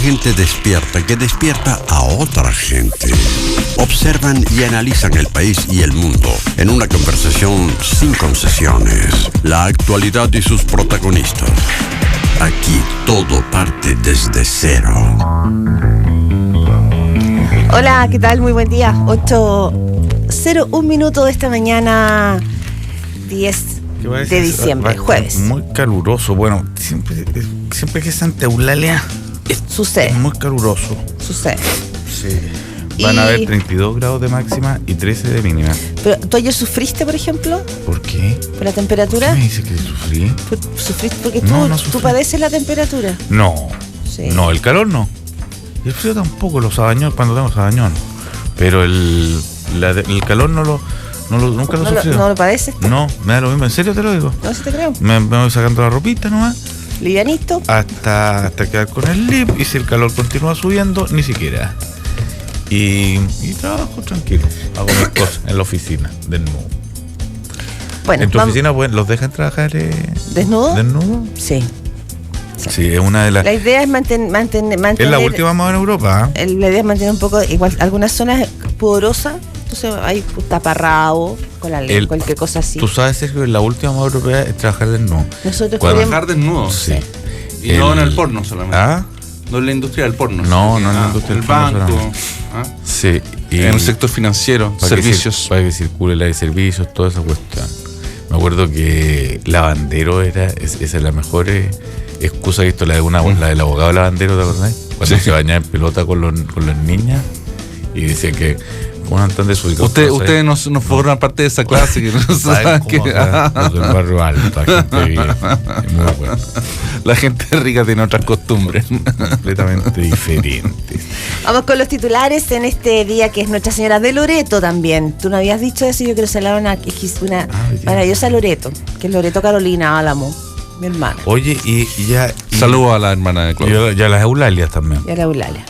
gente despierta que despierta a otra gente. Observan y analizan el país y el mundo en una conversación sin concesiones. La actualidad y sus protagonistas. Aquí todo parte desde cero. Hola, ¿qué tal? Muy buen día. 8:01 minutos de esta mañana, 10 de diciembre, jueves. Muy caluroso. Bueno, siempre que es Santa Eulalia Sucede. es muy caluroso. Sucede. Sí. Van a haber 32 grados de máxima y 13 de mínima. Pero, ¿tú ayer sufriste, por ejemplo? ¿Por qué? ¿Por la temperatura? ¿Qué me dice que sufrí? ¿Sufriste porque No tú sufrí. padeces la temperatura? No. Sí. No, el calor no. Y el frío tampoco, los sabañones, cuando tengo sabañón. Pero el calor nunca lo sufrí. ¿No lo padeces? No, me da lo mismo. ¿En serio te lo digo? No, sí te creo. Me voy sacando la ropita nomás. ¿Livianito? Hasta quedar con el lip, y si el calor continúa subiendo, ni siquiera. Y trabajo tranquilo, hago mis cosas en la oficina, desnudo. Bueno, ¿En tu oficina los dejan trabajar ¿desnudo? desnudo? Sí. Sí, es una de las... La idea es mantener... Es la última moda en Europa, ¿eh? La idea es mantener un poco, igual, algunas zonas pudorosas, entonces hay taparrabo, con la ley, cualquier cosa así. Tú sabes, Sergio, que la última moda europea es trabajar desnudo. Nosotros Trabajar desnudo. Sí. Y no en el porno solamente. ¿Ah? No en la industria del porno. No, sino no en la industria del el porno banco. solamente. Sí. Y En el sector financiero, para servicios. para que circule la de servicios, toda esa cuestión. Me acuerdo que lavandero esa es la mejor excusa que he visto, la del abogado lavandero, ¿te acordás? Cuando Sí. se bañaba en pelota con las niñas y decía que ¿cómo están desubicados? Ustedes no forman parte de esa clase que no ¿Saben saben cómo que los del barrio alto, la gente bien, es muy bueno, la gente rica tiene otras costumbres. completamente diferentes. Vamos con los titulares en este día que es Nuestra Señora de Loreto también. Tú no habías dicho eso, yo quiero saludar una maravillosa Loreto, que es Loreto Carolina Álamo, mi hermana. Oye, y Saludos a la hermana de Claudia. y a las Eulalias también. Y a la Eulalia.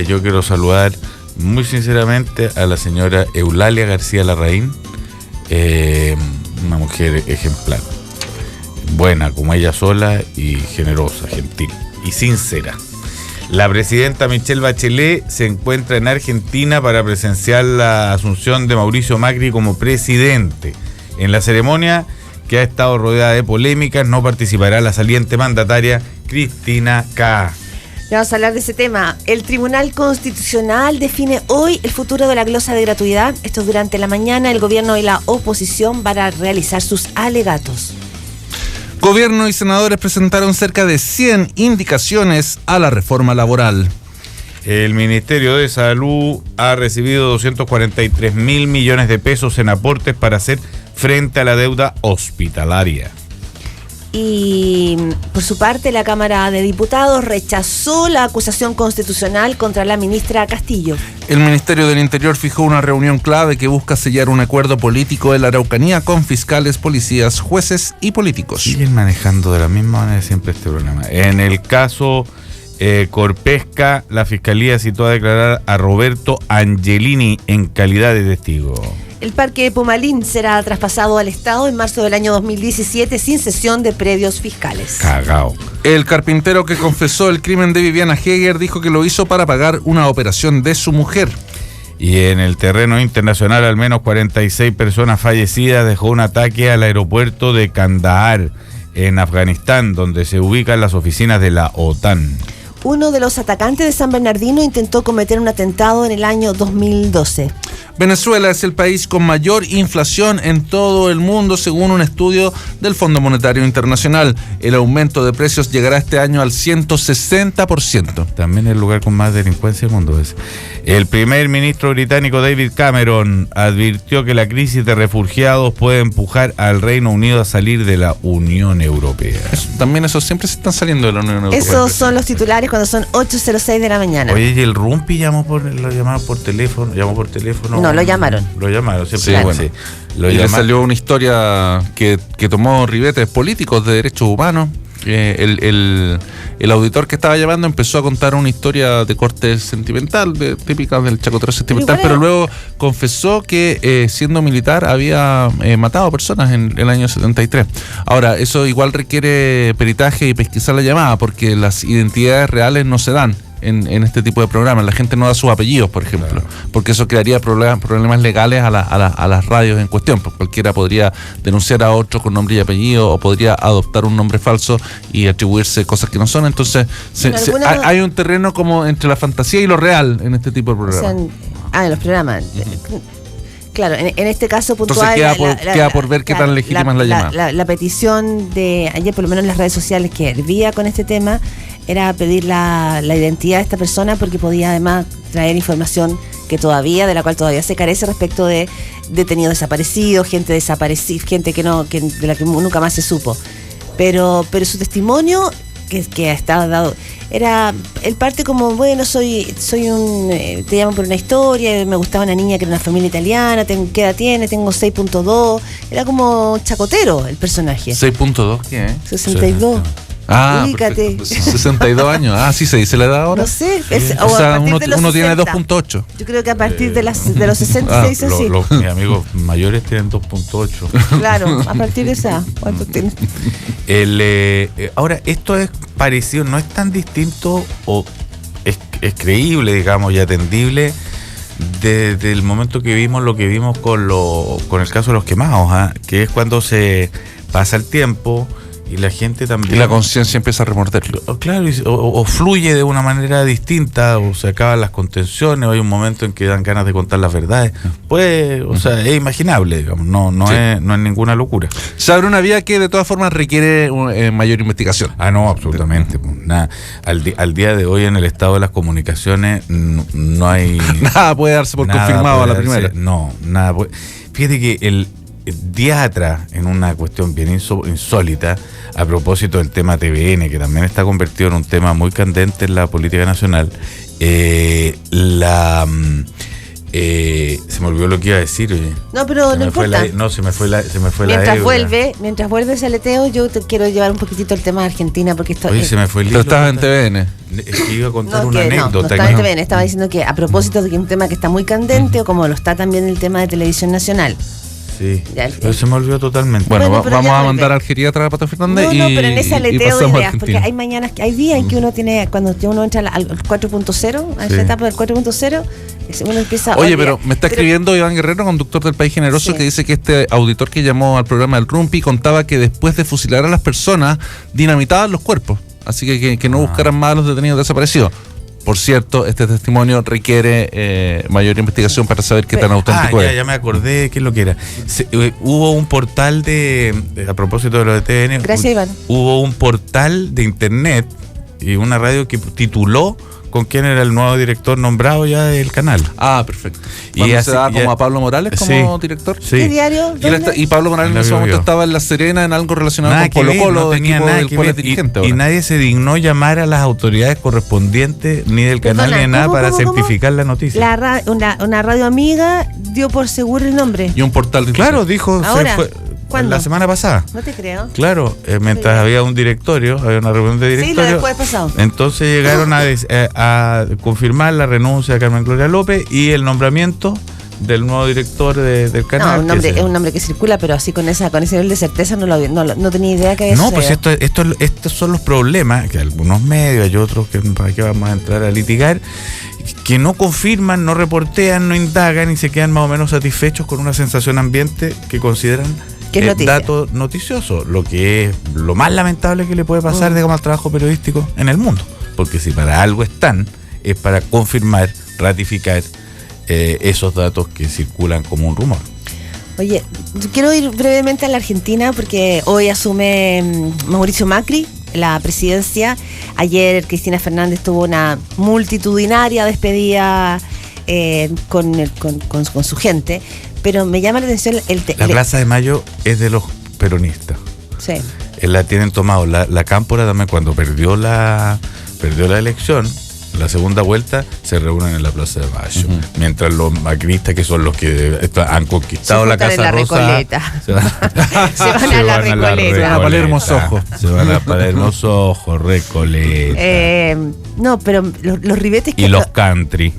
Yo quiero saludar muy sinceramente a la señora Eulalia García Larraín, una mujer ejemplar, buena como ella sola y generosa, gentil y sincera. La presidenta Michelle Bachelet se encuentra en Argentina para presenciar la asunción de Mauricio Macri como presidente. En la ceremonia, que ha estado rodeada de polémicas, no participará la saliente mandataria Cristina K. Vamos a hablar de ese tema. El Tribunal Constitucional define hoy el futuro de la glosa de gratuidad. Esto es durante la mañana. El gobierno y la oposición van a realizar sus alegatos. Gobierno y senadores presentaron cerca de 100 indicaciones a la reforma laboral. El Ministerio de Salud ha recibido 243.000 millones de pesos en aportes para hacer frente a la deuda hospitalaria. Y por su parte, la Cámara de Diputados rechazó la acusación constitucional contra la ministra Castillo. El Ministerio del Interior fijó una reunión clave que busca sellar un acuerdo político en la Araucanía con fiscales, policías, jueces y políticos. Siguen manejando de la misma manera siempre este problema. En el caso Corpesca, la Fiscalía citó a declarar a Roberto Angelini en calidad de testigo. El Parque Pumalín será traspasado al Estado en marzo del año 2017 sin cesión de predios fiscales. Cagao. El carpintero que confesó el crimen de Viviana Heger dijo que lo hizo para pagar una operación de su mujer. Y en el terreno internacional, al menos 46 personas fallecidas dejó un ataque al aeropuerto de Kandahar, en Afganistán, donde se ubican las oficinas de la OTAN. Uno de los atacantes de San Bernardino intentó cometer un atentado en el año 2012. Venezuela es el país con mayor inflación en todo el mundo, según un estudio del Fondo Monetario Internacional. El aumento de precios llegará este año al 160%. También el lugar con más delincuencia del mundo es. El primer ministro británico David Cameron advirtió que la crisis de refugiados puede empujar al Reino Unido a salir de la Unión Europea. También esos siempre se están saliendo de la Unión Europea. Esos son los titulares cuando son 8:06 de la mañana. Oye, ¿y el Rumpi lo llamaron por teléfono? ¿Llamó por teléfono? No, lo llamaron. Lo llamaron, siempre. Sí, bueno. Sí. Y le salió una historia que tomó ribetes políticos de derechos humanos. El auditor que estaba llamando empezó a contar una historia de corte sentimental, típica del chacotero sentimental, pero luego confesó que siendo militar había matado a personas en el año 73. Ahora, eso igual requiere peritaje y pesquisar la llamada, porque las identidades reales no se dan. en este tipo de programas. La gente no da sus apellidos, por ejemplo, porque eso crearía problemas legales a las radios en cuestión. Pues cualquiera podría denunciar a otro con nombre y apellido, o podría adoptar un nombre falso y atribuirse cosas que no son. Entonces hay un terreno como entre la fantasía y lo real en este tipo de programas. En los programas. Claro, en este caso puntual. Entonces queda por ver qué tan legítima es la llamada. La petición de ayer, por lo menos en las redes sociales, que hervía con este tema, era pedir la identidad de esta persona, porque podía además traer información de la cual todavía se carece respecto de detenidos desaparecidos, gente desaparecida, gente de la que nunca más se supo. Pero su testimonio que ha estado dado era el parte como, bueno, soy te llamo por una historia, me gustaba una niña que era una familia italiana, ¿qué edad tiene? Tengo 6.2. Era como chacotero el personaje. ¿6.2 qué es? 62. Ubícate. 62 años. Sí se dice la edad ahora. No sé. O sea, uno tiene 2.8. Yo creo que a partir de los 60 se dice así. Mis amigos mayores tienen 2.8. Claro, a partir de esa. ¿Cuánto tienen? Ahora, esto es parecido, no es tan distinto, o es creíble, digamos, y atendible desde el momento que vimos lo que vimos con el caso de los quemados, que es cuando se pasa el tiempo y la gente también... Y la conciencia empieza a remorderlo. Claro, o fluye de una manera distinta, o se acaban las contenciones, o hay un momento en que dan ganas de contar las verdades. Pues, o sea, es imaginable, digamos, no es ninguna locura. Se abre una vía que de todas formas requiere mayor investigación. No, absolutamente. Nada. Al día de hoy, en el estado de las comunicaciones, no hay... Nada puede darse por confirmado a la primera. No, nada puede... Fíjate que días atrás, en una cuestión bien insólita, a propósito del tema TVN, que también está convertido en un tema muy candente en la política nacional, se me olvidó lo que iba a decir, oye. No, pero no importa. Se me fue la Mientras vuelve ese aleteo, yo te quiero llevar un poquitito el tema de Argentina, porque esto... Oye, se me fue el hilo. Pero estaba en TVN. Es que iba a contar una anécdota. No estaba en TVN, estaba diciendo que a propósito de que un tema que está muy candente, o como lo está también el tema de Televisión Nacional. Sí, pero se me olvidó totalmente. Bueno, vamos a mandar al geriatra a Pato Fernández pero en ese aleteo de ideas, porque hay días en que uno tiene, cuando uno entra al 4.0, a esa etapa del 4.0, uno empieza... Oye, pero me está escribiendo Iván Guerrero, conductor del País Generoso, que dice que este auditor que llamó al programa del Rumpi contaba que después de fusilar a las personas, dinamitaban los cuerpos. Así que no buscaran más a los detenidos desaparecidos. Por cierto, este testimonio requiere mayor investigación para saber qué tan auténtico es. Ya me acordé qué es lo que era. Hubo un portal a propósito de lo de TVN. Gracias, Iván. Hubo un portal de internet y una radio que tituló con quién era el nuevo director nombrado ya del canal. Perfecto. Y se da como a Pablo Morales como director. Sí. ¿Qué diario? Y Pablo Morales en ese momento estaba en La Serena en algo relacionado con Colo-Colo, no tenía nada que ver. Y nadie se dignó llamar a las autoridades correspondientes, ni del canal, ni de nada, para certificar la noticia. Una radio amiga dio por seguro el nombre. Y un portal de Claro, dijo. Ahora, ¿cuándo? La semana pasada. No te creo. Claro, mientras había un directorio, había una reunión de directorio. Sí, lo después pasado. Entonces llegaron a confirmar la renuncia de Carmen Gloria López y el nombramiento del nuevo director del canal. Es un nombre que circula, pero así con ese nivel de certeza no tenía idea que eso. No, pues estos son los problemas, que algunos medios, hay otros que para qué vamos a entrar a litigar, que no confirman, no reportean, no indagan y se quedan más o menos satisfechos con una sensación ambiente que consideran dato noticioso, lo que es lo más lamentable que le puede pasar digamos, al trabajo periodístico en el mundo, porque si para algo están, es para confirmar, ratificar esos datos que circulan como un rumor. Oye, quiero ir brevemente a la Argentina porque hoy asume Mauricio Macri la presidencia. Ayer Cristina Fernández tuvo una multitudinaria despedida con su gente, pero me llama la atención la Plaza de Mayo es de los peronistas. Sí. La tienen tomado. La Cámpora también, cuando perdió la elección, la segunda vuelta, se reúnen en la Plaza de Mayo. Mientras los macristas, que son los que han conquistado la Casa Rosa, se van a la Recoleta. Se van a Palermo Sojo. Se van a Palermo Sojo, Recoleta. No, pero los ribetes que... Y los country.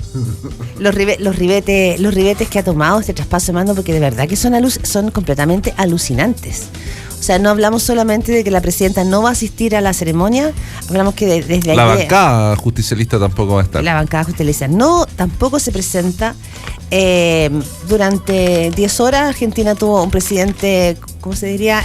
Los ribetes que ha tomado este traspaso de mando, porque de verdad que son completamente alucinantes. O sea, no hablamos solamente de que la presidenta no va a asistir a la ceremonia, hablamos que desde La ayer, bancada justicialista tampoco va a estar. la bancada justicialista tampoco se presenta. Durante 10 horas Argentina tuvo un presidente, ¿cómo se diría?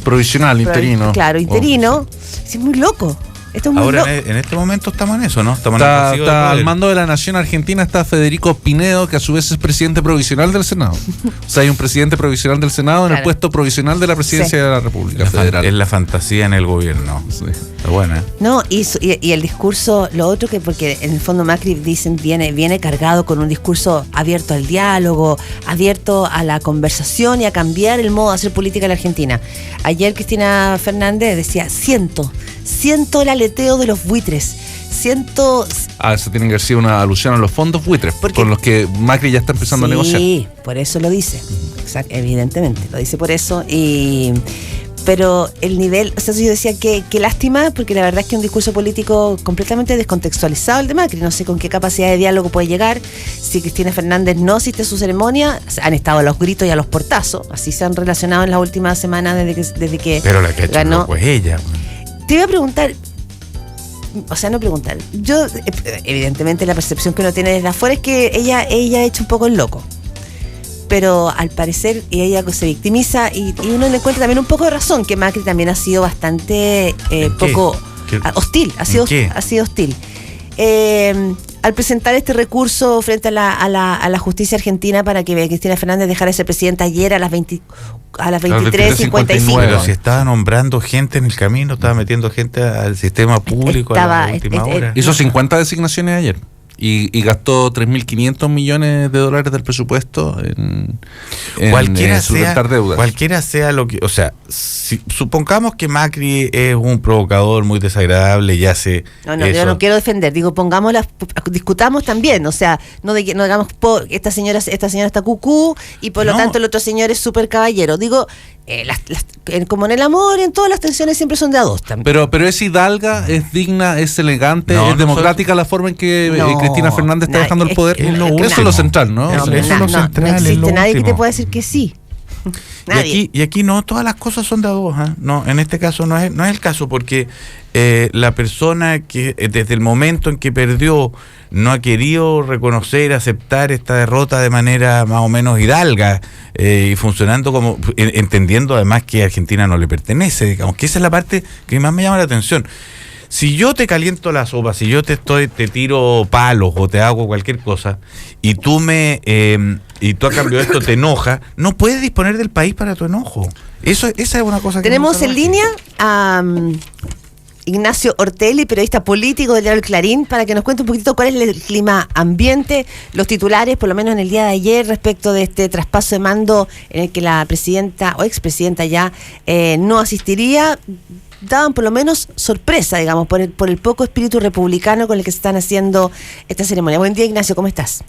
Provisional, interino. Claro, interino. Sí, es muy loco. Esto es muy Ahora loco. en este momento estamos en eso, ¿no? Estamos en el vacío de Está poder. al mando de la nación argentina está Federico Pinedo, que a su vez es presidente provisional del Senado. O sea, hay un presidente provisional del Senado en el Claro. puesto provisional de la presidencia Sí. de la República Es Federal. la fantasía en el gobierno. Sí. Está buena, ¿eh? No, y el discurso, lo otro que, porque en el fondo Macri dicen viene cargado con un discurso abierto al diálogo, abierto a la conversación y a cambiar el modo de hacer política en la Argentina. Ayer Cristina Fernández decía, siento el aleteo de los buitres, siento... Eso tiene que haber sido una alusión a los fondos buitres, Porque- con los que Macri ya está empezando a negociar. Sí, por eso lo dice, evidentemente, lo dice por eso. Pero el nivel, o sea, yo decía que lástima, porque la verdad es que un discurso político completamente descontextualizado el de Macri, no sé con qué capacidad de diálogo puede llegar. Si Cristina Fernández no asiste a su ceremonia, han estado a los gritos y a los portazos, así se han relacionado en las últimas semanas desde que Pero la que ha hecho ganó. loco es ella. Te iba a preguntar, o sea, no preguntar, yo, evidentemente la percepción que uno tiene desde afuera es que ella ha hecho un poco el loco. Pero al parecer ella se victimiza y uno le encuentra también un poco de razón, que Macri también ha sido bastante ¿En qué? poco ¿Qué? hostil, ha sido hostil. Al presentar este recurso frente a la justicia argentina para que Cristina Fernández dejara de ser presidenta ayer a las 23:55. Pero si estaba nombrando gente en el camino, estaba metiendo gente al sistema público a la última hora. Hizo 50 designaciones ayer y gastó 3.500 millones de dólares del presupuesto en solventar deudas. Cualquiera sea lo que, o sea, si supongamos que Macri es un provocador muy desagradable y hace No, eso. yo no quiero defender, digo, discutamos también, o sea, no digamos, esta señora está cucú y por lo No. tanto el otro señor es súper caballero. Digo, como en el amor, en todas las tensiones siempre son de a dos también. Pero es hidalga, es digna, es elegante, No, es democrática la forma en que No, Cristina Fernández está dejando el poder. es lo Eso es último. lo central, ¿no? Eso es lo central, no es existe lo nadie que te último. pueda decir que sí. Nadie. Y aquí no, todas las cosas son de a dos, ¿eh? No, en este caso no es el caso, porque la persona que desde el momento en que perdió no ha querido reconocer, aceptar esta derrota de manera más o menos hidalga y funcionando como, entendiendo además que a Argentina no le pertenece, digamos, que esa es la parte que más me llama la atención. Si yo te caliento la sopa, si yo te tiro palos o te hago cualquier cosa y tú a cambio de esto te enojas, no puedes disponer del país para tu enojo. Esa es una cosa que Tenemos no en línea a Ignacio Ortelli, periodista político del diario El Clarín, para que nos cuente un poquito cuál es el clima ambiente, los titulares, por lo menos en el día de ayer, respecto de este traspaso de mando en el que la presidenta o expresidenta ya no asistiría. Daban por lo menos sorpresa, digamos, por el poco espíritu republicano con el que se están haciendo esta ceremonia. Buen día, Ignacio, ¿cómo estás?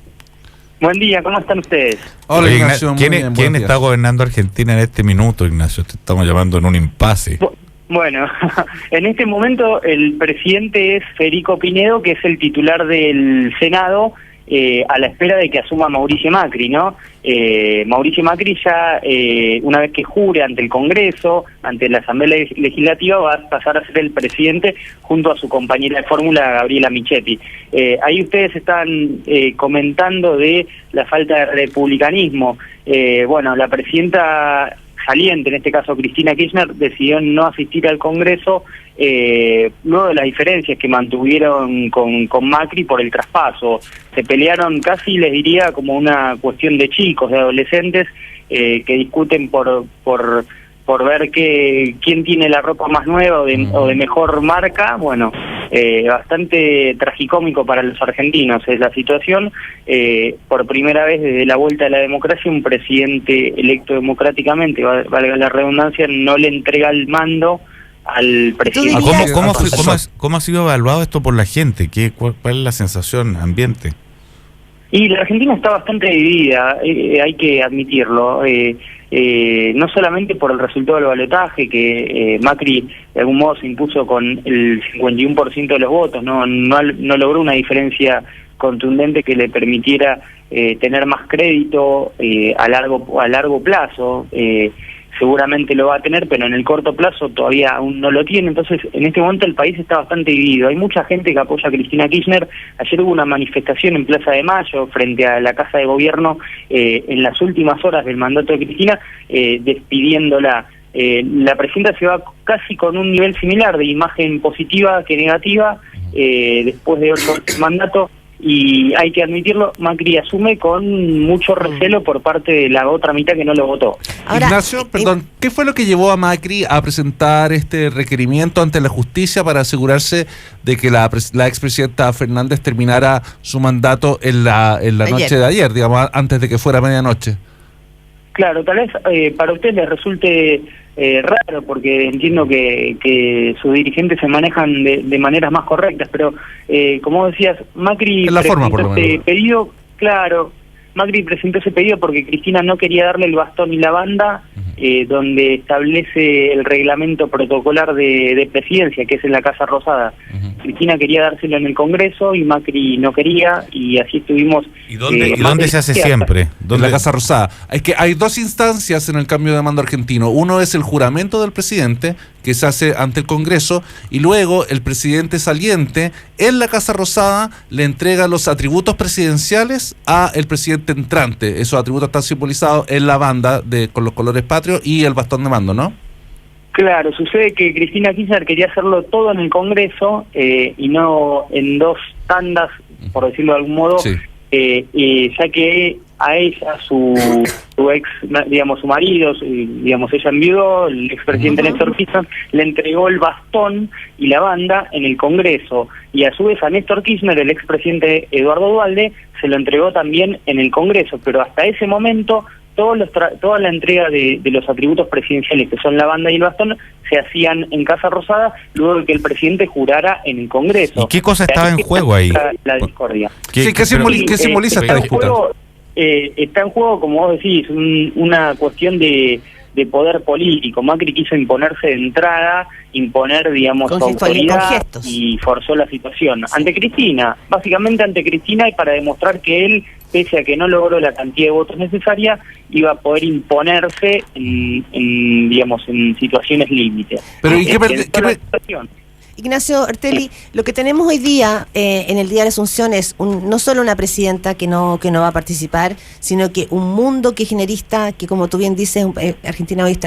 Buen día, ¿cómo están ustedes? Hola, Oye, Ignacio, muy ¿quién bien, quién buenos está días. gobernando Argentina en este minuto, Ignacio? Te estamos llamando en un impasse. Bueno, en este momento el presidente es Federico Pinedo, que es el titular del Senado, a la espera de que asuma Mauricio Macri, ¿no? Mauricio Macri ya, una vez que jure ante el Congreso, ante la Asamblea Legislativa, va a pasar a ser el presidente junto a su compañera de fórmula, Gabriela Michetti. Ahí ustedes están comentando de la falta de republicanismo. Bueno, la presidenta saliente, en este caso Cristina Kirchner, decidió no asistir al Congreso luego de las diferencias que mantuvieron con Macri por el traspaso. Se pelearon casi, les diría, como una cuestión de chicos, de adolescentes que discuten por ver quién tiene la ropa más nueva o de mejor marca. Bueno, bastante tragicómico para los argentinos es la situación. Por primera vez desde la vuelta a la democracia, un presidente electo democráticamente, valga la redundancia, no le entrega el mando al presidente. ¿Cómo ha sido evaluado esto por la gente? ¿Cuál es la sensación ambiente? Y la Argentina está bastante dividida, hay que admitirlo. No solamente por el resultado del balotaje, que Macri de algún modo se impuso con el 51% de los votos, no logró una diferencia contundente que le permitiera tener más crédito a largo plazo. seguramente lo va a tener, pero en el corto plazo todavía aún no lo tiene. Entonces, en este momento el país está bastante dividido. Hay mucha gente que apoya a Cristina Kirchner. Ayer hubo una manifestación en Plaza de Mayo frente a la Casa de Gobierno en las últimas horas del mandato de Cristina, despidiéndola. La presidenta se va casi con un nivel similar de imagen positiva que negativa después de 8 años de mandato. Y hay que admitirlo, Macri asume con mucho recelo por parte de la otra mitad que no lo votó. Ahora, Ignacio, perdón, ¿qué fue lo que llevó a Macri a presentar este requerimiento ante la justicia para asegurarse de que la expresidenta Fernández terminara su mandato en la noche de ayer, digamos, antes de que fuera medianoche? Claro, tal vez para usted les resulte raro, porque entiendo que sus dirigentes se manejan de maneras más correctas, pero como decías, Macri presentó ese pedido, claro, Macri presentó ese pedido porque Cristina no quería darle el bastón y la banda, donde establece el reglamento protocolar de presidencia, que es en la Casa Rosada. Cristina quería dárselo en el Congreso y Macri no quería, y así estuvimos... ¿Y dónde se hace siempre? En la Casa Rosada. Es que hay dos instancias en el cambio de mando argentino. Uno es el juramento del presidente, que se hace ante el Congreso, y luego el presidente saliente en la Casa Rosada le entrega los atributos presidenciales a el presidente entrante. Esos atributos están simbolizados en la banda con los colores patrios y el bastón de mando, ¿no? Claro, sucede que Cristina Kirchner quería hacerlo todo en el Congreso y no en dos tandas, por decirlo de algún modo, sí. Ya que a ella, su ex, digamos, su marido, digamos, ella enviudó, el expresidente Néstor Kirchner le entregó el bastón y la banda en el Congreso, y a su vez a Néstor Kirchner, el expresidente Eduardo Duhalde, se lo entregó también en el Congreso, pero hasta ese momento toda la entrega de los atributos presidenciales, que son la banda y el bastón, se hacían en Casa Rosada luego de que el presidente jurara en el Congreso. ¿Y qué cosa estaba en juego ahí? La discordia. ¿Qué simboliza esta disputa? Está en juego, como vos decís, una cuestión de poder político. Macri quiso imponerse de entrada, imponer, digamos, su autoridad, y forzó la situación ante Cristina, básicamente ante Cristina, y para demostrar que él, pese a que no logró la cantidad de votos necesaria, iba a poder imponerse en situaciones límites. Pero ¿y qué Ignacio Ortelli, lo que tenemos hoy día en el Día de la Asunción es no solo una presidenta que no va a participar, sino que un mundo kirchnerista que, como tú bien dices, Argentina hoy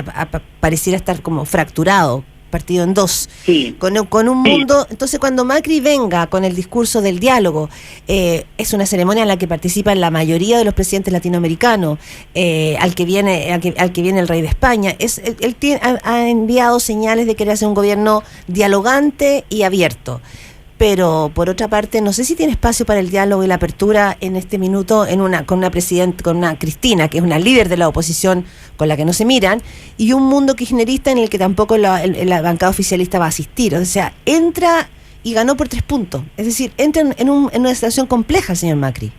pareciera estar como fracturado, partido en dos, sí. con un mundo. Entonces, cuando Macri venga con el discurso del diálogo, es una ceremonia en la que participan la mayoría de los presidentes latinoamericanos, al que viene el rey de España. Él ha enviado señales de querer hacer un gobierno dialogante y abierto. Pero por otra parte, no sé si tiene espacio para el diálogo y la apertura en este minuto con una Cristina, que es una líder de la oposición con la que no se miran, y un mundo kirchnerista en el que tampoco la bancada oficialista va a asistir. O sea, entra y ganó por 3 puntos. Es decir, entra en una situación compleja, señor Macri.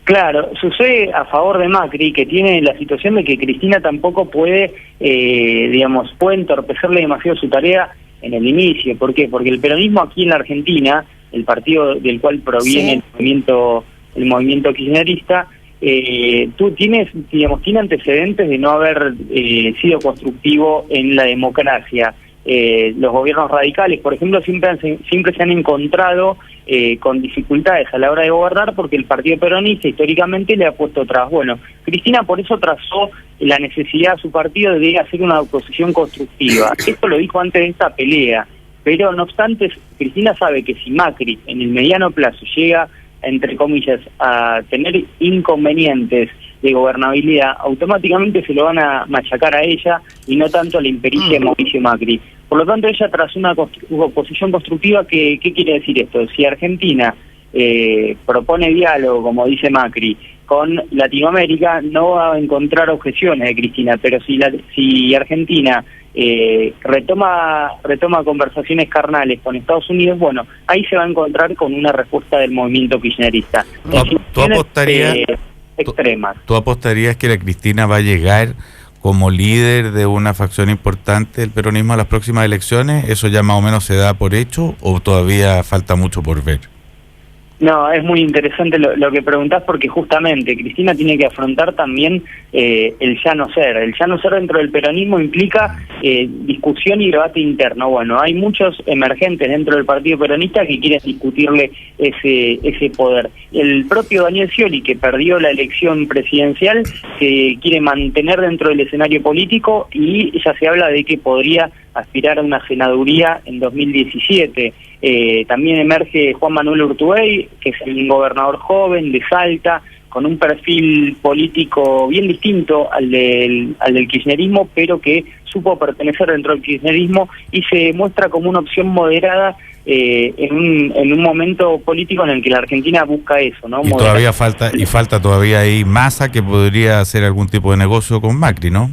Claro, sucede a favor de Macri, que tiene la situación de que Cristina tampoco puede entorpecerle demasiado su tarea en el inicio. ¿Por qué? Porque el peronismo aquí en la Argentina, el partido del cual proviene el movimiento kirchnerista, tiene antecedentes de no haber sido constructivo en la democracia. Los gobiernos radicales, por ejemplo, siempre se han encontrado con dificultades a la hora de gobernar, porque el partido peronista históricamente le ha puesto trabas. Bueno, Cristina por eso trazó la necesidad a su partido de hacer una oposición constructiva. Esto lo dijo antes de esta pelea, pero no obstante, Cristina sabe que si Macri en el mediano plazo llega, entre comillas, a tener inconvenientes de gobernabilidad, automáticamente se lo van a machacar a ella y no tanto a la impericia de Mauricio Macri. Por lo tanto, ella trazó una oposición constructiva. ¿Qué quiere decir esto? Si Argentina propone diálogo, como dice Macri, con Latinoamérica, no va a encontrar objeciones de Cristina, pero si Argentina retoma conversaciones carnales con Estados Unidos, bueno, ahí se va a encontrar con una respuesta del movimiento kirchnerista. ¿Tú apostarías extremas? ¿Tú apostarías que la Cristina va a llegar como líder de una facción importante del peronismo a las próximas elecciones? ¿Eso ya más o menos se da por hecho o todavía falta mucho por ver? No, es muy interesante lo que preguntás, porque justamente Cristina tiene que afrontar también el ya no ser. El ya no ser dentro del peronismo implica discusión y debate interno. Bueno, hay muchos emergentes dentro del partido peronista que quieren discutirle ese poder. El propio Daniel Scioli, que perdió la elección presidencial, se quiere mantener dentro del escenario político y ya se habla de que podría aspirar a una senaduría en 2017. También emerge Juan Manuel Urtubey, que es un gobernador joven de Salta, con un perfil político bien distinto al del kirchnerismo, pero que supo pertenecer dentro del kirchnerismo y se muestra como una opción moderada en un momento político en el que la Argentina busca eso, ¿no? Y todavía falta todavía ahí Massa, que podría hacer algún tipo de negocio con Macri, ¿no?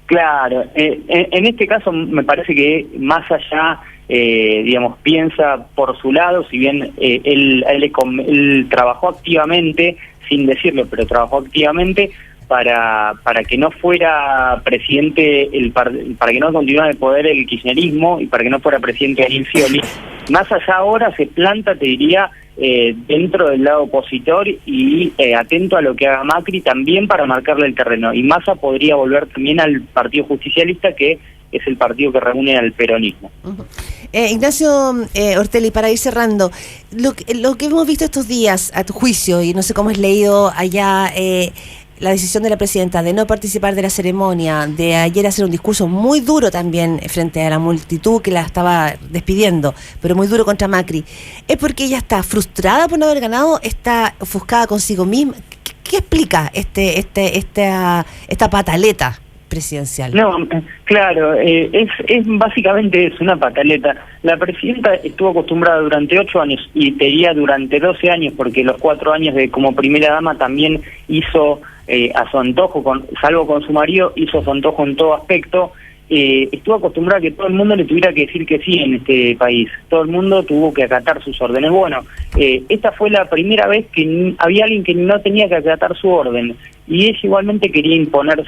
Claro, en este caso me parece que más allá, digamos, piensa por su lado, si bien él trabajó activamente, sin decirlo, pero trabajó activamente para que no fuera presidente, para que no continuara el poder el kirchnerismo y para que no fuera presidente Daniel Scioli. Más allá ahora se planta, te diría, dentro del lado opositor y atento a lo que haga Macri también para marcarle el terreno. Y Massa podría volver también al Partido Justicialista, que es el partido que reúne al peronismo. Ignacio Ortelli, para ir cerrando, lo que hemos visto estos días, a tu juicio, y no sé cómo has leído allá, la decisión de la presidenta de no participar de la ceremonia, de ayer hacer un discurso muy duro también frente a la multitud que la estaba despidiendo, pero muy duro contra Macri, ¿es porque ella está frustrada por no haber ganado? ¿Está ofuscada consigo misma? ¿Qué explica esta pataleta presidencial? No, claro, es básicamente es una pataleta. La presidenta estuvo acostumbrada durante 8 años, y te diría durante 12 años, porque los 4 años de como primera dama también hizo a su antojo, salvo con su marido, hizo a su antojo en todo aspecto. Estuvo acostumbrada a que todo el mundo le tuviera que decir que sí en este país. Todo el mundo tuvo que acatar sus órdenes. Bueno, esta fue la primera vez que había alguien que no tenía que acatar su orden, y ella igualmente quería imponer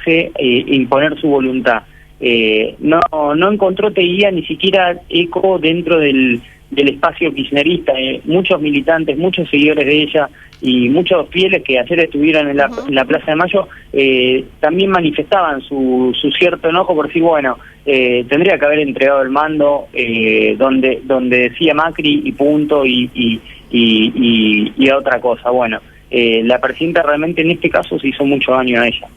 su voluntad. No encontró, te diría, ni siquiera eco dentro del espacio kirchnerista. Muchos militantes, muchos seguidores de ella y muchos fieles que ayer estuvieron en la Plaza de Mayo también manifestaban su cierto enojo por decir, bueno, tendría que haber entregado el mando donde decía Macri y punto, y a otra cosa. Bueno, la presidenta realmente en este caso se hizo mucho daño a ella.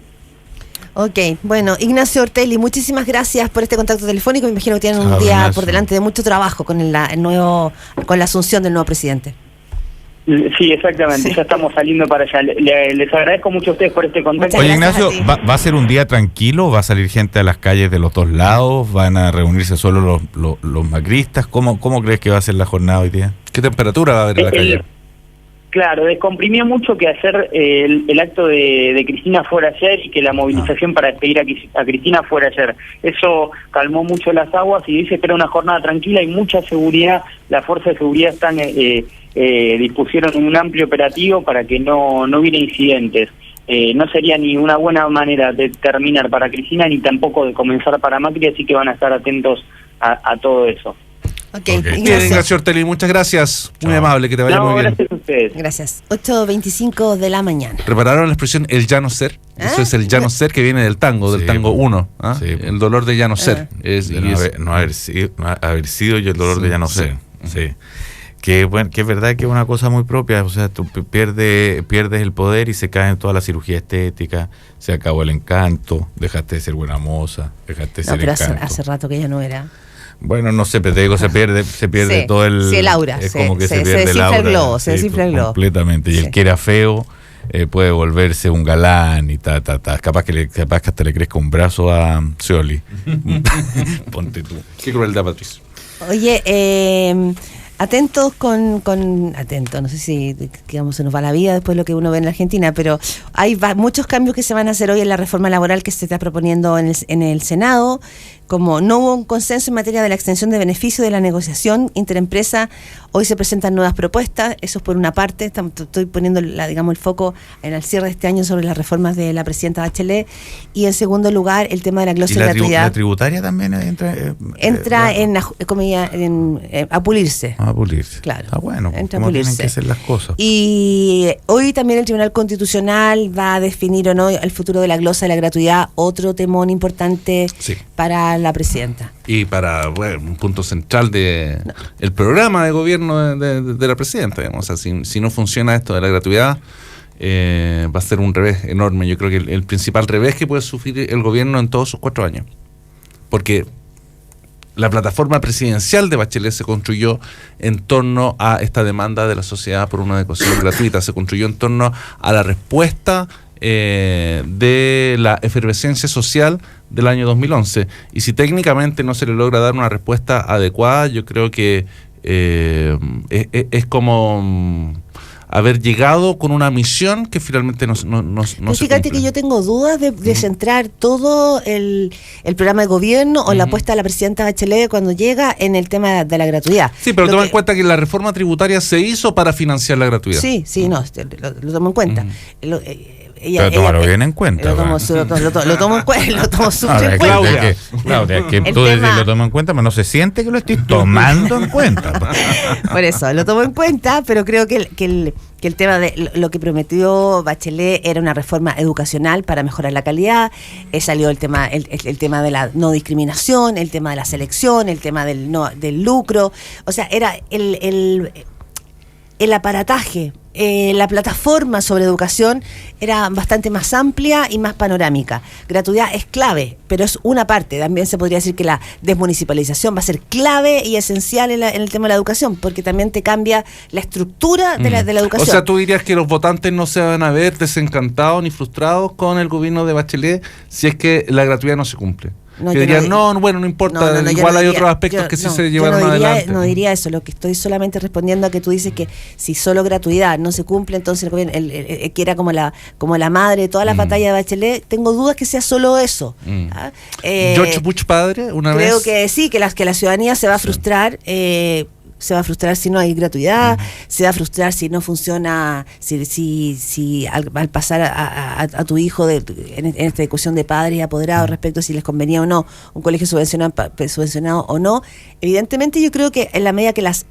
Ok, bueno, Ignacio Ortelli, muchísimas gracias por este contacto telefónico. Me imagino que tienen un día por delante de mucho trabajo con con la asunción del nuevo presidente. Sí, exactamente, sí. Ya estamos saliendo para allá. Les agradezco mucho a ustedes por este contacto. Oye, Ignacio, ¿va a ser un día tranquilo? ¿Va a salir gente a las calles de los dos lados? ¿Van a reunirse solo los macristas? ¿Cómo crees que va a ser la jornada hoy día? ¿Qué temperatura va a haber en la calle? Claro, descomprimió mucho que ayer el acto de Cristina fuera ayer y que la movilización para despedir a Cristina fuera ayer. Eso calmó mucho las aguas y dice que era una jornada tranquila y mucha seguridad. Las fuerzas de seguridad dispusieron un amplio operativo para que no hubiera incidentes. No sería ni una buena manera de terminar para Cristina ni tampoco de comenzar para Macri, así que van a estar atentos a todo eso. Okay. Bien, Ignacio Ortelli, muchas gracias. Muy amable, que te vaya muy bien. Gracias a ustedes. Gracias. 8:25 de la mañana. ¿Prepararon la expresión el ya no ser? Eso es el ya no ser, que viene del tango 1. Sí, el dolor de ya no ser. No haber sido y el dolor de ya no ser. Sí. Que es verdad que es una cosa muy propia. O sea, tú pierdes el poder y se cae en toda la cirugía estética, se acabó el encanto, dejaste de ser buena moza, dejaste de ser pero encanto. hace rato que ella no era. Bueno, no sé, pero te digo, se pierde sí, todo el... Sí, el aura. Es como que se pierde el aura. Se desinfla el globo. Completamente. Y el que era feo puede volverse un galán y Capaz que hasta le crezca un brazo a Scioli. Ponte tú. Qué crueldad, Patricio. Oye, atentos no sé si digamos, se nos va la vida después de lo que uno ve en la Argentina, pero hay muchos cambios que se van a hacer hoy en la reforma laboral que se está proponiendo en el Senado. Como no hubo un consenso en materia de la extensión de beneficio de la negociación interempresa, hoy se presentan nuevas propuestas. Eso es por una parte. Estoy poniendo el foco en el cierre de este año sobre las reformas de la presidenta Bachelet. Y en segundo lugar, el tema de la cláusula de gratuidad. ¿La tributaria también entra a pulirse. a pulirse. Claro. Está bueno, Entra a como tienen pulirse. que ser las cosas. Y hoy también el Tribunal Constitucional va a definir o no el futuro de la glosa de la gratuidad, otro temón importante Sí. para la presidenta. Y para un punto central de el programa de gobierno de la presidenta, digamos. O sea, si no funciona esto de la gratuidad, va a ser un revés enorme. Yo creo que el principal revés que puede sufrir el gobierno en todos sus 4 años. Porque la plataforma presidencial de Bachelet se construyó en torno a esta demanda de la sociedad por una educación gratuita, se construyó en torno a la respuesta de la efervescencia social del año 2011. Y si técnicamente no se le logra dar una respuesta adecuada, yo creo que es como haber llegado con una misión que finalmente no se Fíjate cumple. que yo tengo dudas de centrar todo el programa de gobierno o la apuesta de la presidenta Bachelet cuando llega en el tema de la gratuidad. Sí, pero Lo toma que- en cuenta que la reforma tributaria se hizo para financiar la gratuidad. Sí, no, lo tomo en cuenta. Pero tómalo bien en cuenta. Lo tomo, lo tomo en cuenta, lo tomo súper en cuenta. Claudia, que El tú dices tema- lo tomo en cuenta, pero no se siente que lo estoy tomando en cuenta. Por eso, lo tomo en cuenta, pero creo que el tema de lo que prometió Bachelet era una reforma educacional para mejorar la calidad. Salió el tema de la no discriminación, el tema de la selección, el tema del lucro. O sea, era el aparataje, la plataforma sobre educación era bastante más amplia y más panorámica. Gratuidad es clave, pero es una parte. También se podría decir que la desmunicipalización va a ser clave y esencial en el tema de la educación, porque también te cambia la estructura de la educación. O sea, tú dirías que los votantes no se van a ver desencantados ni frustrados con el gobierno de Bachelet si es que la gratuidad no se cumple. No, que yo dirían, no no importa, yo igual no hay diría- otros aspectos que sí se llevaron yo no diría, adelante. No diría eso, lo que estoy solamente respondiendo a que tú dices que si solo gratuidad no se cumple, entonces el gobierno, que era como la madre de toda la batalla de Bachelet, tengo dudas que sea solo eso. ¿Ah? George Bush padre, una creo vez... que sí, que la ciudadanía se va a frustrar. Se va a frustrar si no hay gratuidad, se va a frustrar si no funciona, si al pasar a tu hijo en esta discusión de padres y apoderados respecto a si les convenía o no un colegio subvencionado o no. Evidentemente yo creo que en la medida que las